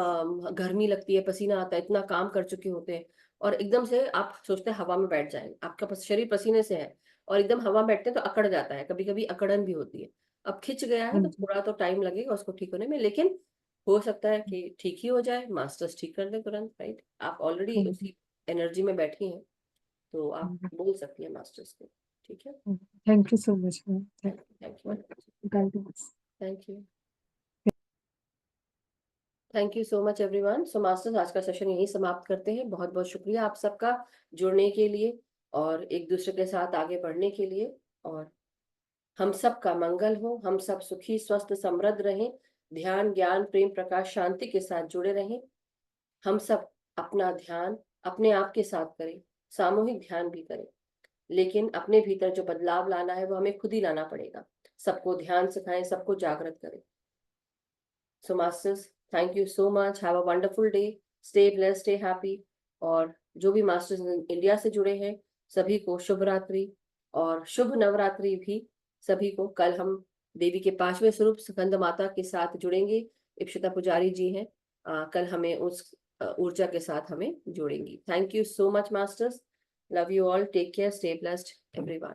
A: गर्मी लगती है, पसीना आता है, इतना काम कर चुके होते हैं, और एकदम से आप सोचते हैं हवा में बैठ जाएंगे, आपका शरीर पसीने से है, और एकदम हवा में बैठते हैं तो अकड़ जाता है, कभी कभी अकड़न भी होती है। अब खिंच गया है
D: हाँ
A: तो
D: जी।
A: थोड़ा तो टाइम लगेगा उसको ठीक होने में, लेकिन हो सकता है कि ठीक ही हो जाए, मास्टर्स ठीक कर दे तुरंत, राइट। आप ऑलरेडी उसी एनर्जी में बैठी हैं, तो आप बोल सकती हैं मास्टर्स को। ठीक है।
D: Thank you so much ma'am.
A: Thank you,
D: guidance.
A: Thank you, thank you so much everyone. So masters, आज का सेशन यहीं समाप्त करते हैं। बहुत बहुत शुक्रिया आप सबका जुड़ने के लिए और एक दूसरे के साथ आगे बढ़ने के लिए, और हम सब का मंगल हो, हम सब सुखी स्वस्थ समृद्ध रहें, ध्यान ज्ञान प्रेम प्रकाश शांति के साथ जुड़े रहें। हम सब अपना ध्यान अपने आप के साथ करें, सामूहिक ध्यान भी करें, लेकिन अपने भीतर जो बदलाव लाना है वो हमें खुद ही लाना पड़ेगा। सबको ध्यान सिखाएं, सबको जागृत करें। So masters, thank you so much. Have a wonderful day. Stay blessed, stay happy. और जो भी मास्टर्स इंडिया से जुड़े हैं सभी को शुभ रात्रि और शुभ नवरात्रि भी सभी को। कल हम देवी के 5वें स्वरूप स्कंद माता के साथ जुड़ेंगे। इप्सिता पुजारी जी हैं, कल हमें उस ऊर्जा के साथ हमें जोड़ेंगी। Thank you so much masters, love you all, take care, stay blessed everyone.